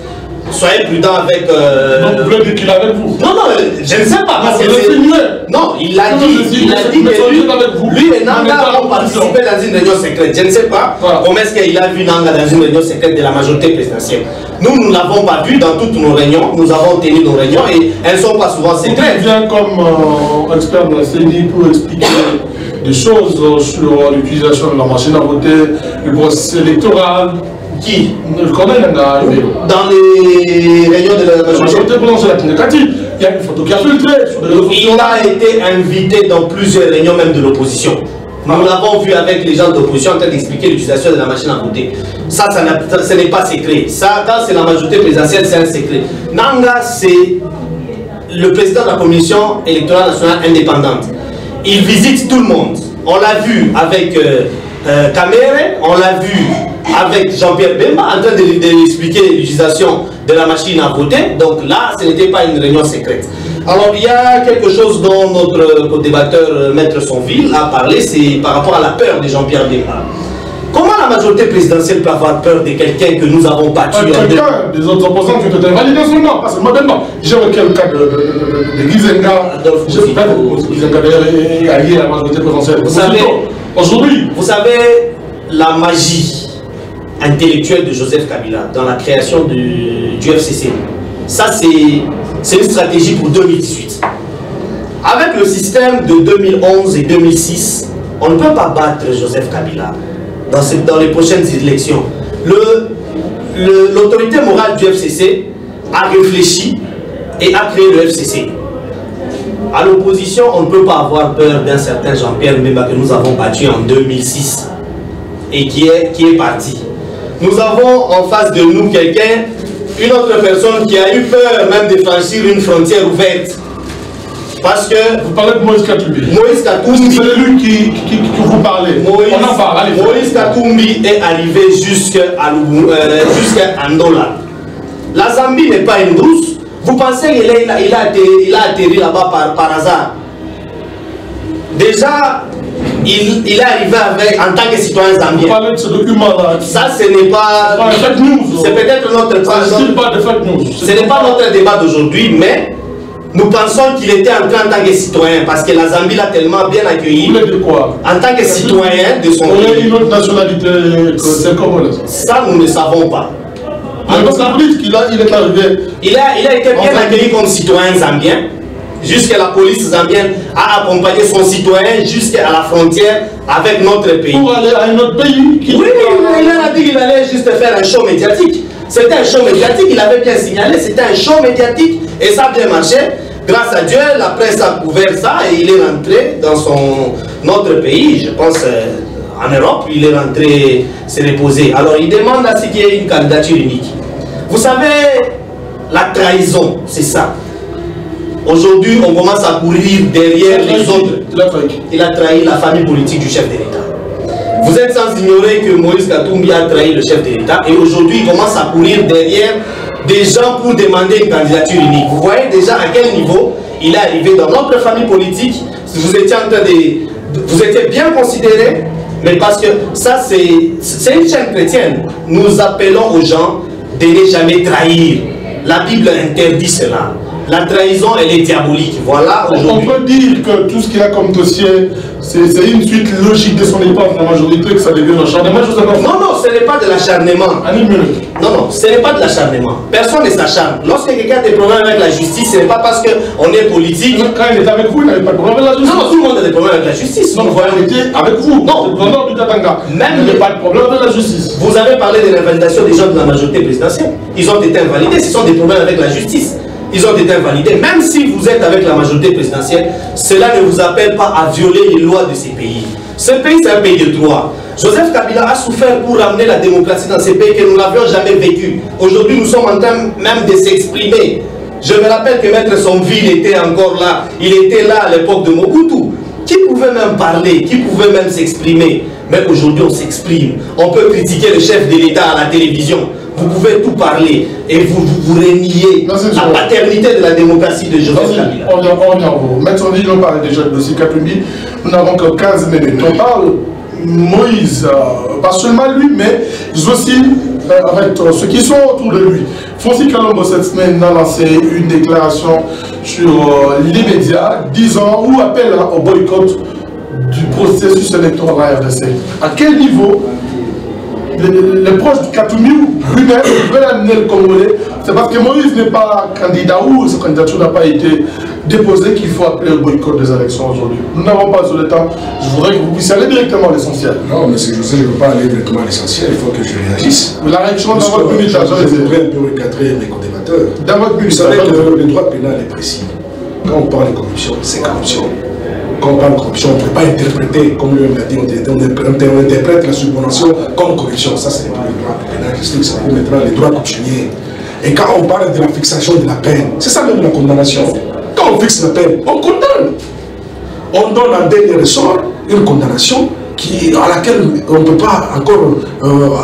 Soyez prudent avec... Donc vous voulez dire qu'il est avec vous? Non, je ne sais pas. Parce que non, il l'a dit. Il a dit que lui et Nanga ont participé dans une réunion secrète. Je ne sais pas comment est-ce qu'il a vu Nanga dans une réunion secrète de la majorité présidentielle. Nous ne l'avons pas vu dans toutes nos réunions. Nous avons tenu nos réunions et elles ne sont pas souvent secrètes. Il vient comme expert de la CENI pour expliquer des choses sur l'utilisation de la machine à voter, le processus électoral. Qui? Le connaît Nanga. Dans les réunions de la majorité présidentielle, il y a une photo qui a filtré sur les réseaux sociaux. Il a été invité dans plusieurs réunions même de l'opposition. Nous l'avons vu avec les gens de l'opposition en train d'expliquer l'utilisation de la machine à voter. Ça ce n'est pas secret. Ça, quand c'est la majorité présidentielle, c'est un secret. Nanga, c'est le président de la commission électorale nationale indépendante. Il visite tout le monde. On l'a vu avec Kamere, on l'a vu avec Jean-Pierre Bemba en train de expliquer l'utilisation de la machine à voter. Donc là, ce n'était pas une réunion secrète. Alors il y a quelque chose dont notre débatteur Maître Sonville a parlé, c'est par rapport à la peur de Jean-Pierre Bemba. Comment la majorité présidentielle peut avoir peur de quelqu'un que nous avons battu? Quelqu'un des autres opposants qui ont été invalidés son nom, parce que moi Bemba, j'ai requis le cas de Gizenga, Gizenga est allié à la majorité présidentielle. Vous savez la magie intellectuelle de Joseph Kabila dans la création du FCC. Ça, c'est une stratégie pour 2018. Avec le système de 2011 et 2006, on ne peut pas battre Joseph Kabila dans les prochaines élections. L'autorité morale du FCC a réfléchi et a créé le FCC. À l'opposition, on ne peut pas avoir peur d'un certain Jean-Pierre Bemba que nous avons battu en 2006 et qui est parti. Nous avons en face de nous quelqu'un, une autre personne qui a eu peur même de franchir une frontière ouverte. Parce que... Vous parlez de Moïse Katumbi. Moïse Katumbi... C'est lui qui vous parlez. On en parle, allez. Moïse Katumbi est arrivé jusqu'à Andola. La Zambie n'est pas une douce. Vous pensez qu'il a atterri là-bas par hasard? Déjà, il est arrivé avec, en tant que citoyen zambien. Vous parlez de ce document-là. Ça, ce n'est pas... fake news. C'est peut-être notre... pas de fake news. Ce n'est pas notre débat d'aujourd'hui, mais nous pensons qu'il était entré en tant que citoyen, parce que la Zambie l'a tellement bien accueilli. Vous voulez de quoi? En tant que citoyen de son pays. On a une autre nationalité, c'est comment là? Ça, nous ne savons pas. Parce que vous dites qu'il est arrivé. Il a été bien accueilli comme citoyen zambien. Jusqu'à la police zambienne a accompagné son citoyen jusqu'à la frontière avec notre pays. Pour aller à un autre pays. Oui, il a dit qu'il allait juste faire un show médiatique. C'était un show médiatique, il avait bien signalé, c'était un show médiatique et ça a bien marché. Grâce à Dieu, la presse a couvert ça et il est rentré dans notre pays, je pense en Europe, il est rentré se reposer. Alors il demande à ce qu'il y ait une candidature unique. Vous savez, la trahison, c'est ça. Aujourd'hui, on commence à courir derrière les autres. Il a trahi la famille politique du chef de l'État. Vous êtes sans ignorer que Moïse Katumbi a trahi le chef de l'État et aujourd'hui, il commence à courir derrière des gens pour demander une candidature unique. Vous voyez déjà à quel niveau il est arrivé dans notre famille politique. Vous étiez en train de... Vous étiez bien considéré, mais parce que ça, c'est une chaîne chrétienne. Nous appelons aux gens de ne jamais trahir. La Bible interdit cela. La trahison, elle est diabolique. Voilà, on peut dire que tout ce qu'il a comme dossier, c'est une suite logique de son époque, la majorité, que ça devient un acharnement. Non, non, ce n'est pas de l'acharnement. Non, non, ce n'est pas de l'acharnement. Personne ne s'acharne. Lorsque quelqu'un a des problèmes avec la justice, ce n'est pas parce qu'on est politique. Quand il était avec vous, il n'avait pas de problème avec la justice. Non, tout le monde a des problèmes avec la justice. Non, il était avec vous. Non, non, du Katanga. Même il n'y avait pas de problème avec la justice. Vous avez parlé de l'invalidation des gens de la majorité présidentielle. Ils ont été invalidés. Ce sont des problèmes avec la justice. Ils ont été invalidés. Même si vous êtes avec la majorité présidentielle, cela ne vous appelle pas à violer les lois de ces pays. Ce pays, c'est un pays de droit. Joseph Kabila a souffert pour ramener la démocratie dans ces pays que nous n'avions jamais vécu. Aujourd'hui, nous sommes en train même de s'exprimer. Je me rappelle que Maître Somville était encore là. Il était là à l'époque de Mobutu. Qui pouvait même parler, qui pouvait même s'exprimer. Mais aujourd'hui, on s'exprime. On peut critiquer le chef de l'État à la télévision. Vous pouvez tout parler et vous reniez la paternité de la démocratie de Joseph Kabila. On y en va. Maître Somville, on parle déjà de dossier Katumbi. Nous n'avons que 15 minutes. On parle Moïse, pas seulement lui, mais aussi avec ceux qui sont autour de lui. Fonsi Kalombo cette semaine a lancé une déclaration sur les médias disant ou appelle au boycott du processus électoral à la RDC. À quel niveau les proches du Katumbi lui-même veulent amener le Congolais? C'est parce que Moïse n'est pas candidat ou sa candidature n'a pas été déposée qu'il faut appeler au boycott des élections aujourd'hui. Nous n'avons pas le temps. Je voudrais que vous puissiez aller directement à l'essentiel. Non, mais José, je ne veux pas aller directement à l'essentiel, il faut que je réagisse. La réaction dans votre minute, je voudrais un peu recadrer mes co-débatteurs. Dans votre minute, vous savez que le droit pénal est précis. Quand on parle de corruption, c'est corruption. Quand on parle de corruption, on ne peut pas interpréter, comme lui l'a dit, on interprète la subordination comme corruption. Ça, ce n'est pas le droit pénal. Je sais que ça peut maintenant les droits coutumiers. Et quand on parle de la fixation de la peine, c'est ça même la condamnation. Quand on fixe la peine, on condamne. On donne en dernier ressort une condamnation à laquelle on ne peut pas encore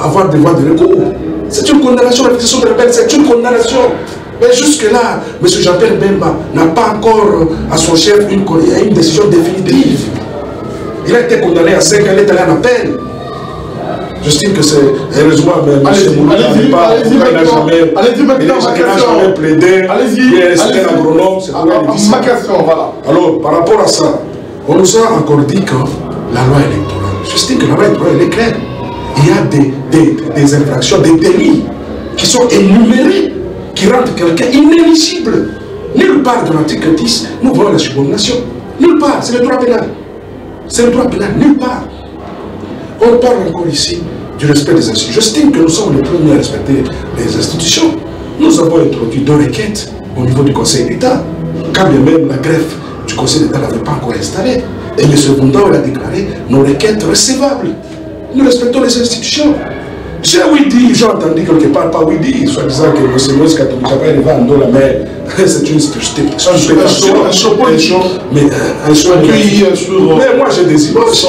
avoir des voies de recours. C'est une condamnation, la fixation de la peine, c'est une condamnation. Mais jusque-là, M. Jean-Pierre Bemba n'a pas encore à son chef une décision définitive. Il a été condamné à 5 ans, il est allé en appel. J'estime que c'est heureusement, mais M. Moulin n'a jamais plaidé. Il est resté agronome, c'est pourquoi il dit ça. Voilà. Alors, par rapport à ça, on nous a encore dit que la loi électorale, j'estime que la loi électorale est claire. Il y a des infractions, des délits qui sont énumérés, qui rendent quelqu'un inéligible. Nulle part de l'article 10, nous voyons la subordination. Nulle part, c'est le droit pénal. C'est le droit pénal, nulle part. On parle encore ici du respect des institutions. J'estime que nous sommes les premiers à respecter les institutions. Nous avons introduit 2 requêtes au niveau du Conseil d'État, quand bien même la greffe du Conseil d'État n'avait pas encore installé. Et M. Bundao a déclaré nos requêtes recevables. Nous respectons les institutions. J'ai oui dit, j'ai entendu quelque part, pas oui dit, soit disant que M. Moïse Katumbi va en dos la mer. C'est une stupéfaction. Mais moi j'ai des images.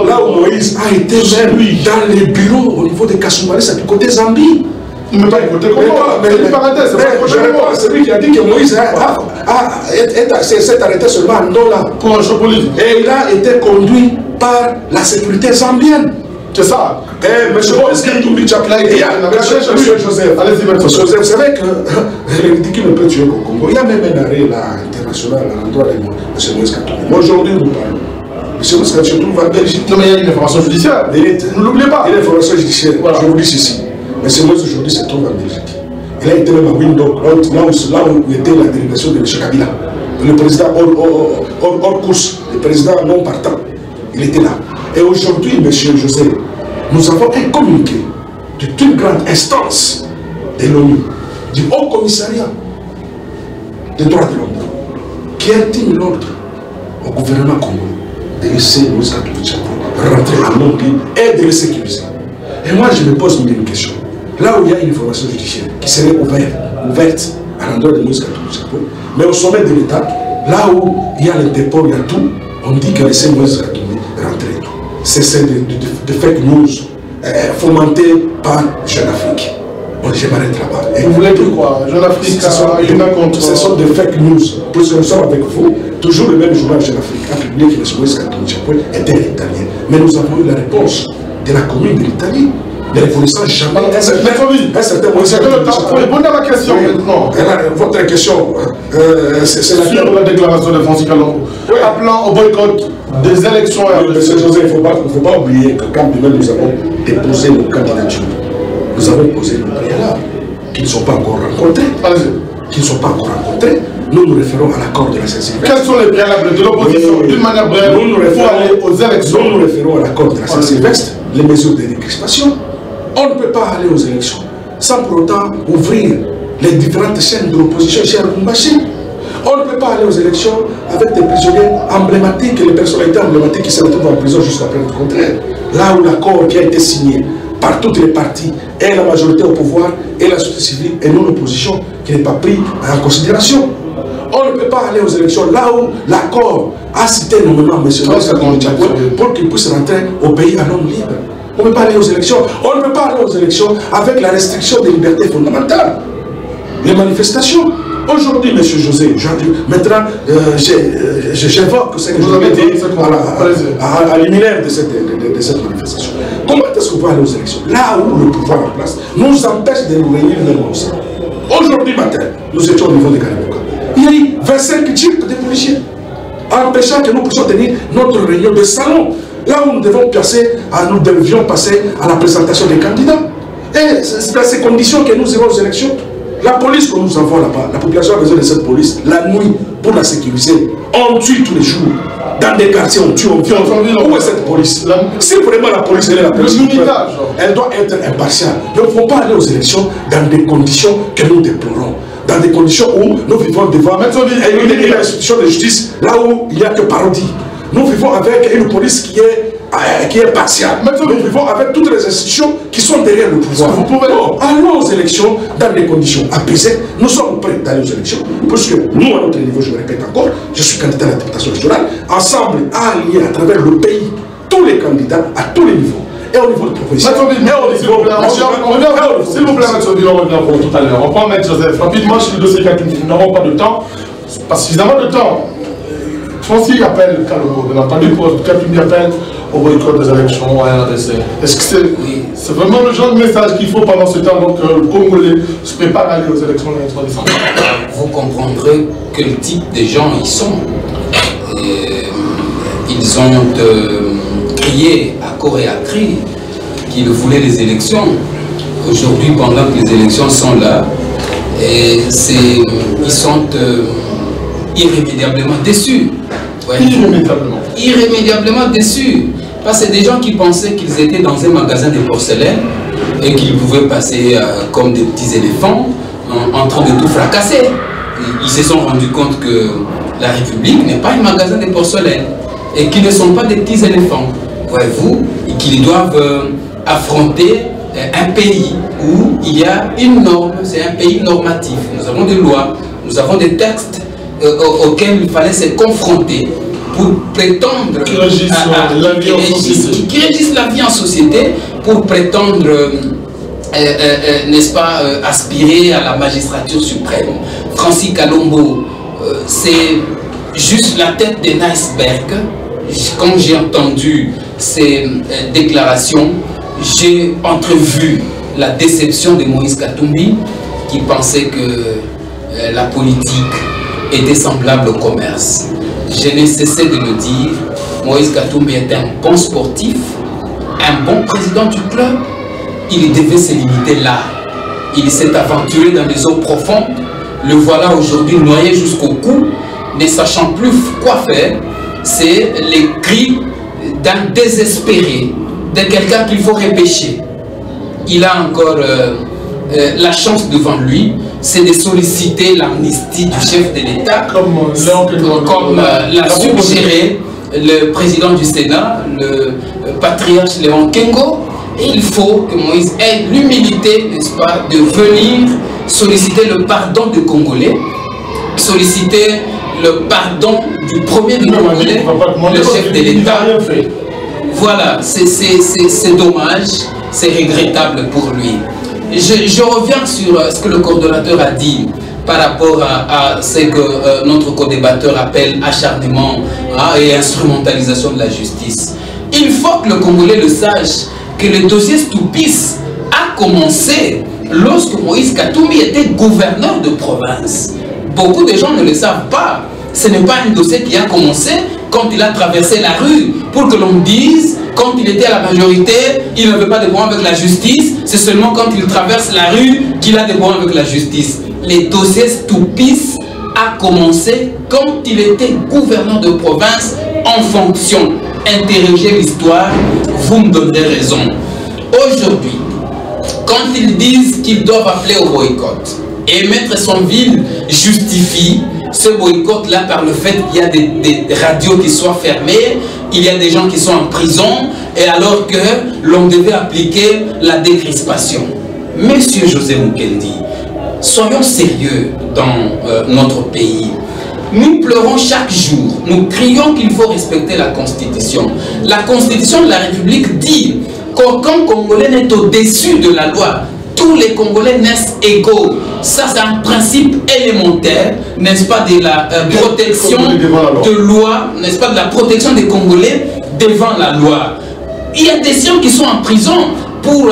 Là où Moïse a été même dans les bureaux au niveau de Kasumbalesa du côté Zambie. Mais pas écouter comment? Mais une parenthèse, c'est pas je réponds à celui qui a dit que Moïse s'est arrêté seulement à Ndola. Pour un choc politique. Et il a été conduit par la sécurité zambienne. C'est ça. Monsieur Joseph, vous savez que le ridicule ne peut tuer qu'au Congo. Il y a même un arrêt là, international à l'endroit de M. Moïse Katumbi. Aujourd'hui, nous parlons. M. Moïse Katumbi se trouve en Belgique. Non, mais il y a une information judiciaire. Ne l'oubliez pas. Il y a une information judiciaire. Voilà. Je vous dis ceci. M. Moïse aujourd'hui se trouve en Belgique. Il a été même à Windhoek, là où était la délégation de M. Kabila. Le président hors course, le président non partant. Il était là. Et aujourd'hui, M. José, nous avons un communiqué de toute grande instance de l'ONU, du Haut Commissariat des droits de l'homme, qui intime l'ordre au gouvernement congolais de laisser Moïse Katumbi rentrer en notre pays et de le sécuriser. Et moi, je me pose une question. Là où il y a une information judiciaire qui serait ouverte à l'endroit de Moïse Katumbi, mais au sommet de l'État, là où il y a l'Interpol, il y a tout, on dit que laisser Moïse Katumbi rentrer. C'est de fake news fomentées par Jeune Afrique. Bon, je m'arrête là-bas. Vous voulez dire quoi? Jeune Afrique, ce sont des fake news. Puisque nous sommes avec vous, toujours le même journal Jeune Afrique a publié que M. Moïse Katumbi était italien. Mais nous avons eu la réponse de la commune de l'Italie. Ne reconnaissant jamais un certain Moïse Katumbi. Pour répondre à ma question maintenant. Votre question, c'est sur la déclaration de Francis Kalongo. Appelant au boycott des élections. Monsieur José, il ne faut pas oublier que quand nous avons déposé nos candidatures, nous avons posé nos préalables qui ne sont pas encore rencontrés. Nous nous référons à l'accord de la Saint-Sylvestre. Quels sont les préalables de l'opposition? D'une manière brève, pour aller aux élections. Nous nous référons à l'accord de la Saint-Sylvestre, les mesures de décrispation. On ne peut pas aller aux élections sans pour autant ouvrir les différentes chaînes de l'opposition chez Lubumbashi. On ne peut pas aller aux élections avec des prisonniers emblématiques, les personnalités emblématiques qui se retrouvent en prison jusqu'à preuve du contraire. Là où l'accord qui a été signé par toutes les parties et la majorité au pouvoir et la société civile et non l'opposition qui n'est pas pris en considération. On ne peut pas aller aux élections là où l'accord a cité nommément M. Moïse Katumbi pour qu'il puisse rentrer au pays à l'homme libre. On ne peut pas aller aux élections. On ne peut pas aller aux élections avec la restriction des libertés fondamentales. Les manifestations. Aujourd'hui, M. José, maintenant, j'évoque ce que vous avez dit à l'imminaire de cette manifestation. Comment est-ce qu'on peut aller aux élections? Là où le pouvoir en place nous empêche de nous réunir même ensemble. Aujourd'hui matin, nous étions au niveau des Kaliboka. Il y a eu 25 types de policiers, empêchant que nous puissions tenir notre réunion de salon. Là où nous devions passer à la présentation des candidats. Et c'est dans ces conditions que nous irons aux élections. La police que nous avons là-bas, la population a besoin de cette police la nuit pour la sécuriser. On tue tous les jours. Dans des quartiers, on tue, on viole. Où est cette police? Si vraiment la police est la police, elle doit être impartiale. Nous ne pouvons pas aller aux élections dans des conditions que nous déplorons. Dans des conditions où nous vivons devant l'institution de justice, là où il n'y a que parodie. Nous vivons avec une police qui est partiale. Nous vivons avec toutes les institutions qui sont derrière le pouvoir. Allons aux élections dans des conditions apaisées. Nous sommes prêts d'aller aux élections. Parce que nous, à notre niveau, je le répète encore, je suis candidat à la députation régionale, ensemble, alliés à travers le pays, tous les candidats à tous les niveaux. Et au niveau de profession. S'il vous plaît, on revient tout à l'heure. On prend Maître Joseph. Rapidement, sur le dossier Katumbi, nous n'avons pas de temps. Pas suffisamment de temps. Francis appelle Kalongo, bien entendu, pour Katumbi appelle au boycott des élections à RDC. Est-ce que c'est vraiment le genre de message qu'il faut pendant ce temps, donc le Congolais se prépare à aller aux élections le 23 décembre? Vous comprendrez quel type de gens ils sont. Ils ont crié à corps et à cri qu'ils voulaient les élections. Aujourd'hui, pendant que les élections sont là, ils sont irrémédiablement déçus. Ouais. Irrémédiablement déçus. Parce que c'est des gens qui pensaient qu'ils étaient dans un magasin de porcelaine et qu'ils pouvaient passer comme des petits éléphants en train de tout fracasser. Ils se sont rendus compte que la République n'est pas un magasin de porcelaine et qu'ils ne sont pas des petits éléphants. Voyez-vous, et qu'ils doivent affronter un pays où il y a une norme, c'est un pays normatif. Nous avons des lois, nous avons des textes auxquels il fallait se confronter pour prétendre qui régissent la vie en société, pour prétendre n'est-ce pas, aspirer à la magistrature suprême. Francis Kalombo, c'est juste la tête d'un iceberg. Quand j'ai entendu ces déclarations, j'ai entrevu la déception de Moïse Katumbi, qui pensait que la politique était semblable au commerce. Je n'ai cessé de le dire, Moïse Katumbi est un bon sportif, un bon président du club. Il devait se limiter là. Il s'est aventuré dans les eaux profondes. Le voilà aujourd'hui noyé jusqu'au cou, ne sachant plus quoi faire. C'est les cris d'un désespéré, de quelqu'un qu'il faut repêcher. Il a encore la chance devant lui, c'est de solliciter l'amnistie du chef de l'État, comme l'a suggéré le président du Sénat, le patriarche Léon Kengo. Et il faut que Moïse ait l'humilité, n'est-ce pas, de venir solliciter le pardon des Congolais, solliciter le pardon du premier du Congolais, le chef de l'État. Voilà, c'est dommage, c'est regrettable pour lui. Je reviens sur ce que le coordonnateur a dit par rapport à ce que notre co-débatteur appelle acharnement et instrumentalisation de la justice. Il faut que le Congolais le sache, que le dossier Stoupis a commencé lorsque Moïse Katumbi était gouverneur de province. Beaucoup de gens ne le savent pas. Ce n'est pas un dossier qui a commencé quand il a traversé la rue pour que l'on dise, quand il était à la majorité, il n'avait pas de problème avec la justice. C'est seulement quand il traverse la rue qu'il a des problèmes avec la justice. Le dossier Stoupis a commencé quand il était gouverneur de province en fonction. Interrogez l'histoire, vous me donnerez raison. Aujourd'hui, quand ils disent qu'ils doivent appeler au boycott, et Maître Sonville justifie ce boycott-là par le fait qu'il y a des radios qui soient fermées, il y a des gens qui sont en prison, et alors que l'on devait appliquer la décrispation. Monsieur José Mukendi, soyons sérieux dans notre pays. Nous pleurons chaque jour, nous crions qu'il faut respecter la Constitution. La Constitution de la République dit qu'aucun Congolais n'est au-dessus de la loi. Tous les Congolais naissent égaux. Ça, c'est un principe élémentaire, n'est-ce pas, de la protection de loi, n'est-ce pas, de la protection des Congolais devant la loi. Il y a des gens qui sont en prison pour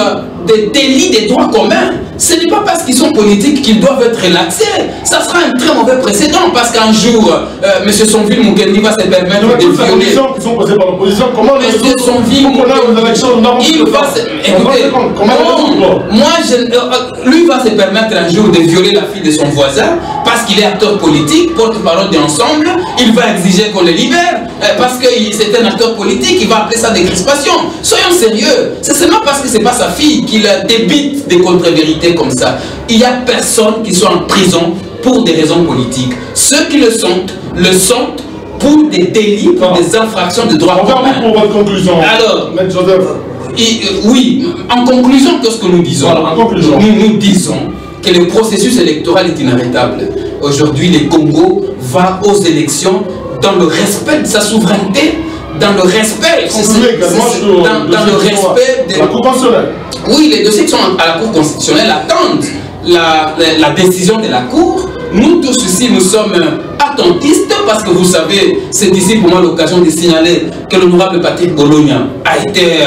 des délits des droits communs. Ce n'est pas parce qu'ils sont politiques qu'ils doivent être relaxés. Ça sera un très mauvais précédent parce qu'un jour, M. Sonville Mukendi va se permettre de violer. Les qui sont posées par l'opposition, comment M. Sonville Mukendi, il va se... Écoutez, lui va se permettre un jour de violer la fille de son voisin parce qu'il est acteur politique, porte-parole d'ensemble. Il va exiger qu'on le libère parce que c'est un acteur politique. Il va appeler ça décrispation. Soyons sérieux. C'est seulement parce que ce n'est pas sa fille qu'il débite des contre-vérités comme ça. Il n'y a personne qui soit en prison pour des raisons politiques. Ceux qui le sont pour des délits, pour des infractions de droits communs. Pour votre conclusion. Alors, M. Joseph. Oui, en conclusion, qu'est-ce que nous disons? Voilà, en conclusion. Nous disons que le processus électoral est inarrêtable. Aujourd'hui, le Congo va aux élections dans le respect de sa souveraineté, dans le respect, dans le respect de la Cour constitutionnelle. Oui, les dossiers qui sont à la Cour constitutionnelle attendent la décision de la Cour. Nous tous ici, nous sommes attentistes parce que vous savez, c'est ici pour moi l'occasion de signaler que l'honorable Patrick Bologna a été,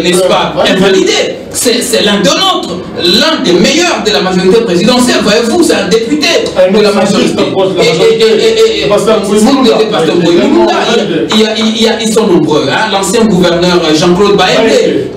n'est-ce pas, invalidé. C'est l'un de nôtres, l'un des meilleurs de la majorité présidentielle. Voyez-vous, c'est un député de la majorité. Ils sont nombreux. L'ancien gouverneur Jean-Claude Baende,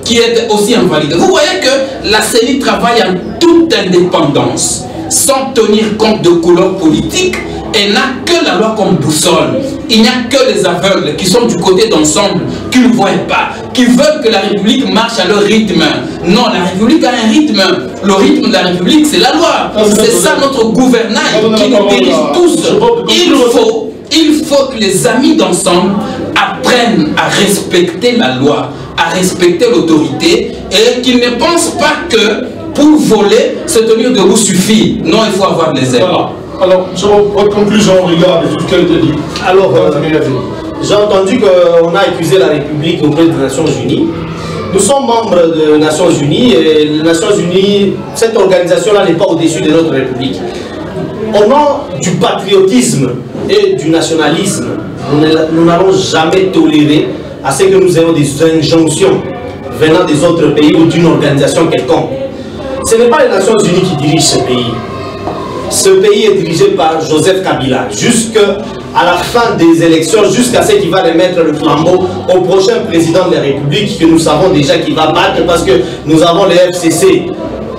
qui est aussi invalidé. Vous voyez que la CENI travaille en toute indépendance, sans tenir compte de couleurs politiques, et n'a que la loi comme boussole. Il n'y a que les aveugles qui sont du côté d'ensemble, qui ne voient pas, qui veulent que la République marche à leur rythme. Non, la République a un rythme. Le rythme de la République, c'est la loi. C'est ça notre gouvernail qui nous dirige tous. Il faut que les amis d'ensemble apprennent à respecter la loi, à respecter l'autorité, et qu'ils ne pensent pas que pour voler, se tenir debout suffit. Non, il faut avoir des ailes. Voilà. Alors, sur votre conclusion, regarde tout ce qu'elle te dit. Alors, j'ai entendu qu'on a accusé la République auprès des Nations Unies Nous sommes membres des Nations Unies et les Nations Unies, cette organisation-là n'est pas au-dessus de notre République. Au nom du patriotisme et du nationalisme, nous n'allons jamais tolérer à ce que nous ayons des injonctions venant des autres pays ou d'une organisation quelconque. Ce n'est pas les Nations Unies qui dirigent ce pays. Ce pays est dirigé par Joseph Kabila jusqu'à la fin des élections, jusqu'à ce qu'il va remettre le flambeau au prochain président de la République que nous savons déjà qu'il va battre parce que nous avons le FCC.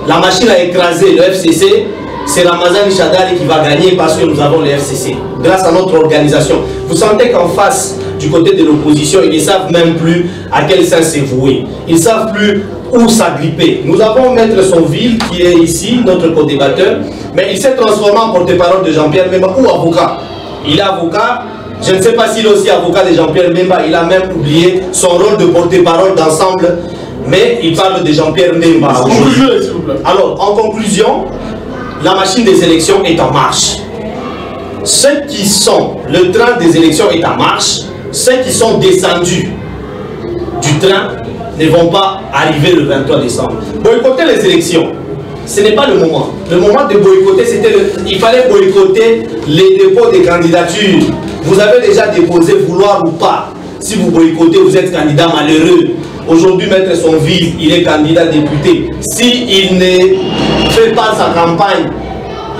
La machine a écrasé le FCC, c'est Ramazani Chadari qui va gagner parce que nous avons le FCC, grâce à notre organisation. Vous sentez qu'en face, du côté de l'opposition, ils ne savent même plus à quel sens se vouer. Ils ne savent plus où s'agripper. Nous avons Maître Sonville qui est ici, notre co-débatteur, mais il s'est transformé en porte-parole de Jean-Pierre Mbemba ou avocat. Il est avocat, je ne sais pas s'il est aussi avocat de Jean-Pierre Mbemba, il a même oublié son rôle de porte-parole d'ensemble, mais il parle de Jean-Pierre Mbemba aujourd'hui. Alors, en conclusion, la machine des élections est en marche. Ceux qui sont, le train des élections est en marche, ceux qui sont descendus du train ne vont pas arriver le 23 décembre. Boycotter les élections, ce n'est pas le moment. Le moment de boycotter, il fallait boycotter les dépôts des candidatures. Vous avez déjà déposé, vouloir ou pas. Si vous boycottez, vous êtes candidat malheureux. Aujourd'hui, Maître Sonville, il est candidat député. S'il ne fait pas sa campagne,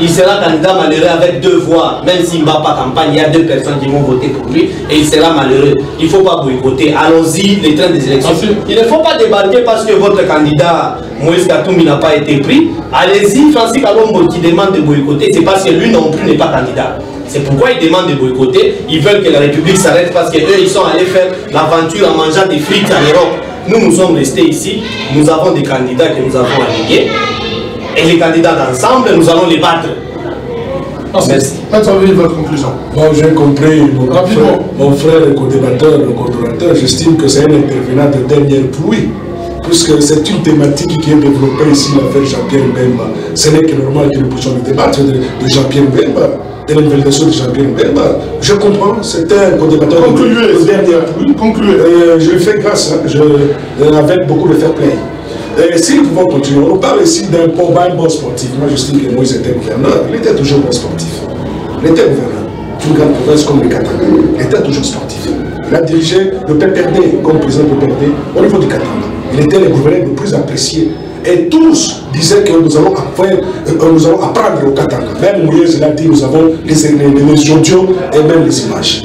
il sera candidat malheureux avec 2 voix. Même s'il ne va pas campagne, il y a 2 personnes qui vont voter pour lui et il sera malheureux. Il ne faut pas boycotter. Allons-y, les trains des élections. Il ne faut pas débarquer parce que votre candidat Moïse Katumbi n'a pas été pris. Allez-y, Francis Kalombo qui demande de boycotter, c'est parce que lui non plus n'est pas candidat. C'est pourquoi ils demandent de boycotter. Ils veulent que la République s'arrête parce qu'eux, ils sont allés faire l'aventure en mangeant des frites en Europe. Nous sommes restés ici. Nous avons des candidats que nous avons alliés. Et les candidats d'ensemble, nous allons les battre. Merci. Attendez votre conclusion. Bon, j'ai compris. Mon frère, le co-débatteur, le coordonnateur, j'estime que c'est un intervenant de dernière pluie. Puisque c'est une thématique qui est développée ici, l'affaire Jean-Pierre Mbemba. Ce n'est que normal que nous puissions débattre de Jean-Pierre Mbemba, de l'invalidation de Jean-Pierre Mbemba. Je comprends, c'est un co-débatteur de dernière pluie. Concluez. Je lui fais grâce, avec beaucoup de fair play. Et si nous pouvons continuer, on parle ici d'un bon sportif. Moi, j'estime que Moïse était gouverneur. Il était toujours bon sportif. Il était gouverneur d'une grande province comme le Katanga. Il était toujours sportif. Il a dirigé le PPRD comme président du PPRD au niveau du Katanga. Il était le gouverneur le plus apprécié. Et tous disaient que nous allons apprendre au Katanga. Même Moïse, il a dit nous avons les audios et même les images.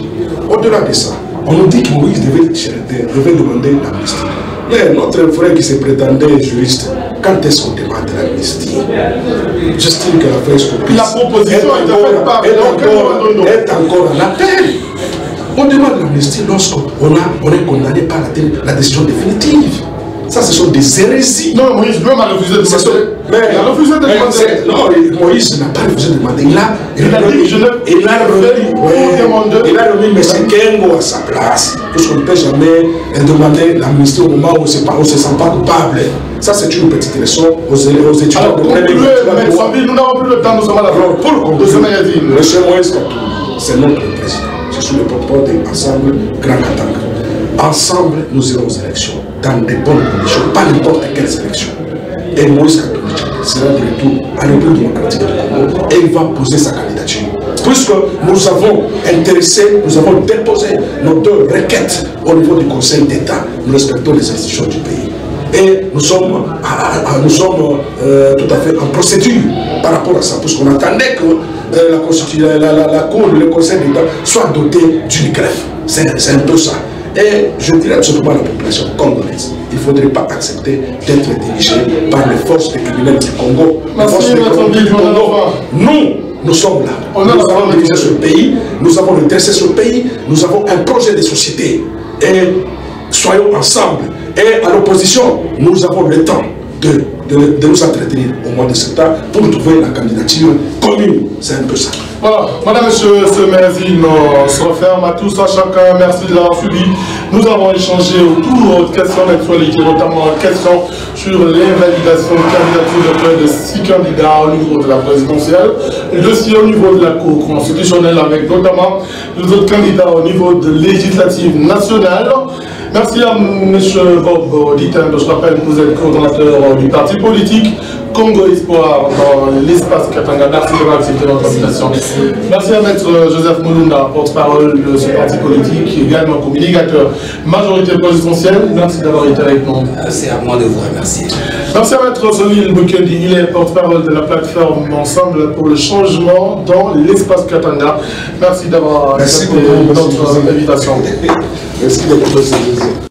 Au-delà de ça, on nous dit que Moïse devait demander l'amnistie. Mais notre frère qui se prétendait juriste, quand est-ce qu'on demande l'amnistie? J'estime que la fraise la proposition est encore en appel. On demande l'amnistie lorsqu'on est condamné par la décision définitive. Ça, ce sont des hérésies. Non, Moïse même a refusé de demander. Il a refusé de demander. Non, Moïse n'a pas refusé de demander. Il a remis M. Kengo à sa place. Parce qu'on ne peut jamais demander l'amnistie au moment où on ne se sent pas coupable. Ça, c'est une petite leçon aux étudiants. Alors, concluez, nous n'avons plus le temps, nous sommes à la fin. Pour conclure, M. Moïse Katumbi, c'est notre président. Je suis le porte-parole d'Ensemble Grand Katanga. Ensemble, nous irons aux élections dans de bonnes conditions, pas n'importe quelles élections. Et Moïse Katumbi sera de retour à la République démocratique du Congo et il va poser sa candidature. Puisque nous avons déposé nos 2 requêtes au niveau du Conseil d'État, nous respectons les institutions du pays. Et nous sommes tout à fait en procédure par rapport à ça, puisqu'on attendait que la Cour, le Conseil d'État soit doté d'une greffe. C'est un peu ça. Et je dirais tout simplement à la population congolaise, il ne faudrait pas accepter d'être dirigé par les forces des criminels du Congo. Nous sommes là. Nous avons dirigé ce pays, nous avons redressé ce pays, nous avons un projet de société. Et soyons ensemble. Et à l'opposition, nous avons le temps de nous entretenir au mois de septembre pour trouver la candidature commune. C'est un peu ça. Voilà, madame, monsieur, ce magazine se referme à tous, à chacun. Merci de l'avoir suivi. Nous avons échangé autour de questions d'actualité, notamment questions sur l'invalidation de candidature de près de 6 candidats au niveau de la présidentielle, et aussi au niveau de la Cour constitutionnelle, avec notamment les autres candidats au niveau de législative nationale. Merci à M. Bob Ditem. Je rappelle que vous êtes coordonnateur du parti politique Congo Espoir dans l'espace Katanga. Merci d'avoir accepté notre invitation. Merci à Maître Joseph Mulunda, porte-parole de ce parti politique, également communicateur majorité présidentielle. Merci d'avoir été avec nous. C'est à moi de vous remercier. Merci à Maître Solil Bukendi, il est porte-parole de la plateforme Ensemble pour le changement dans l'espace Katanga. Merci d'avoir accepté notre invitation. Merci beaucoup, M. José.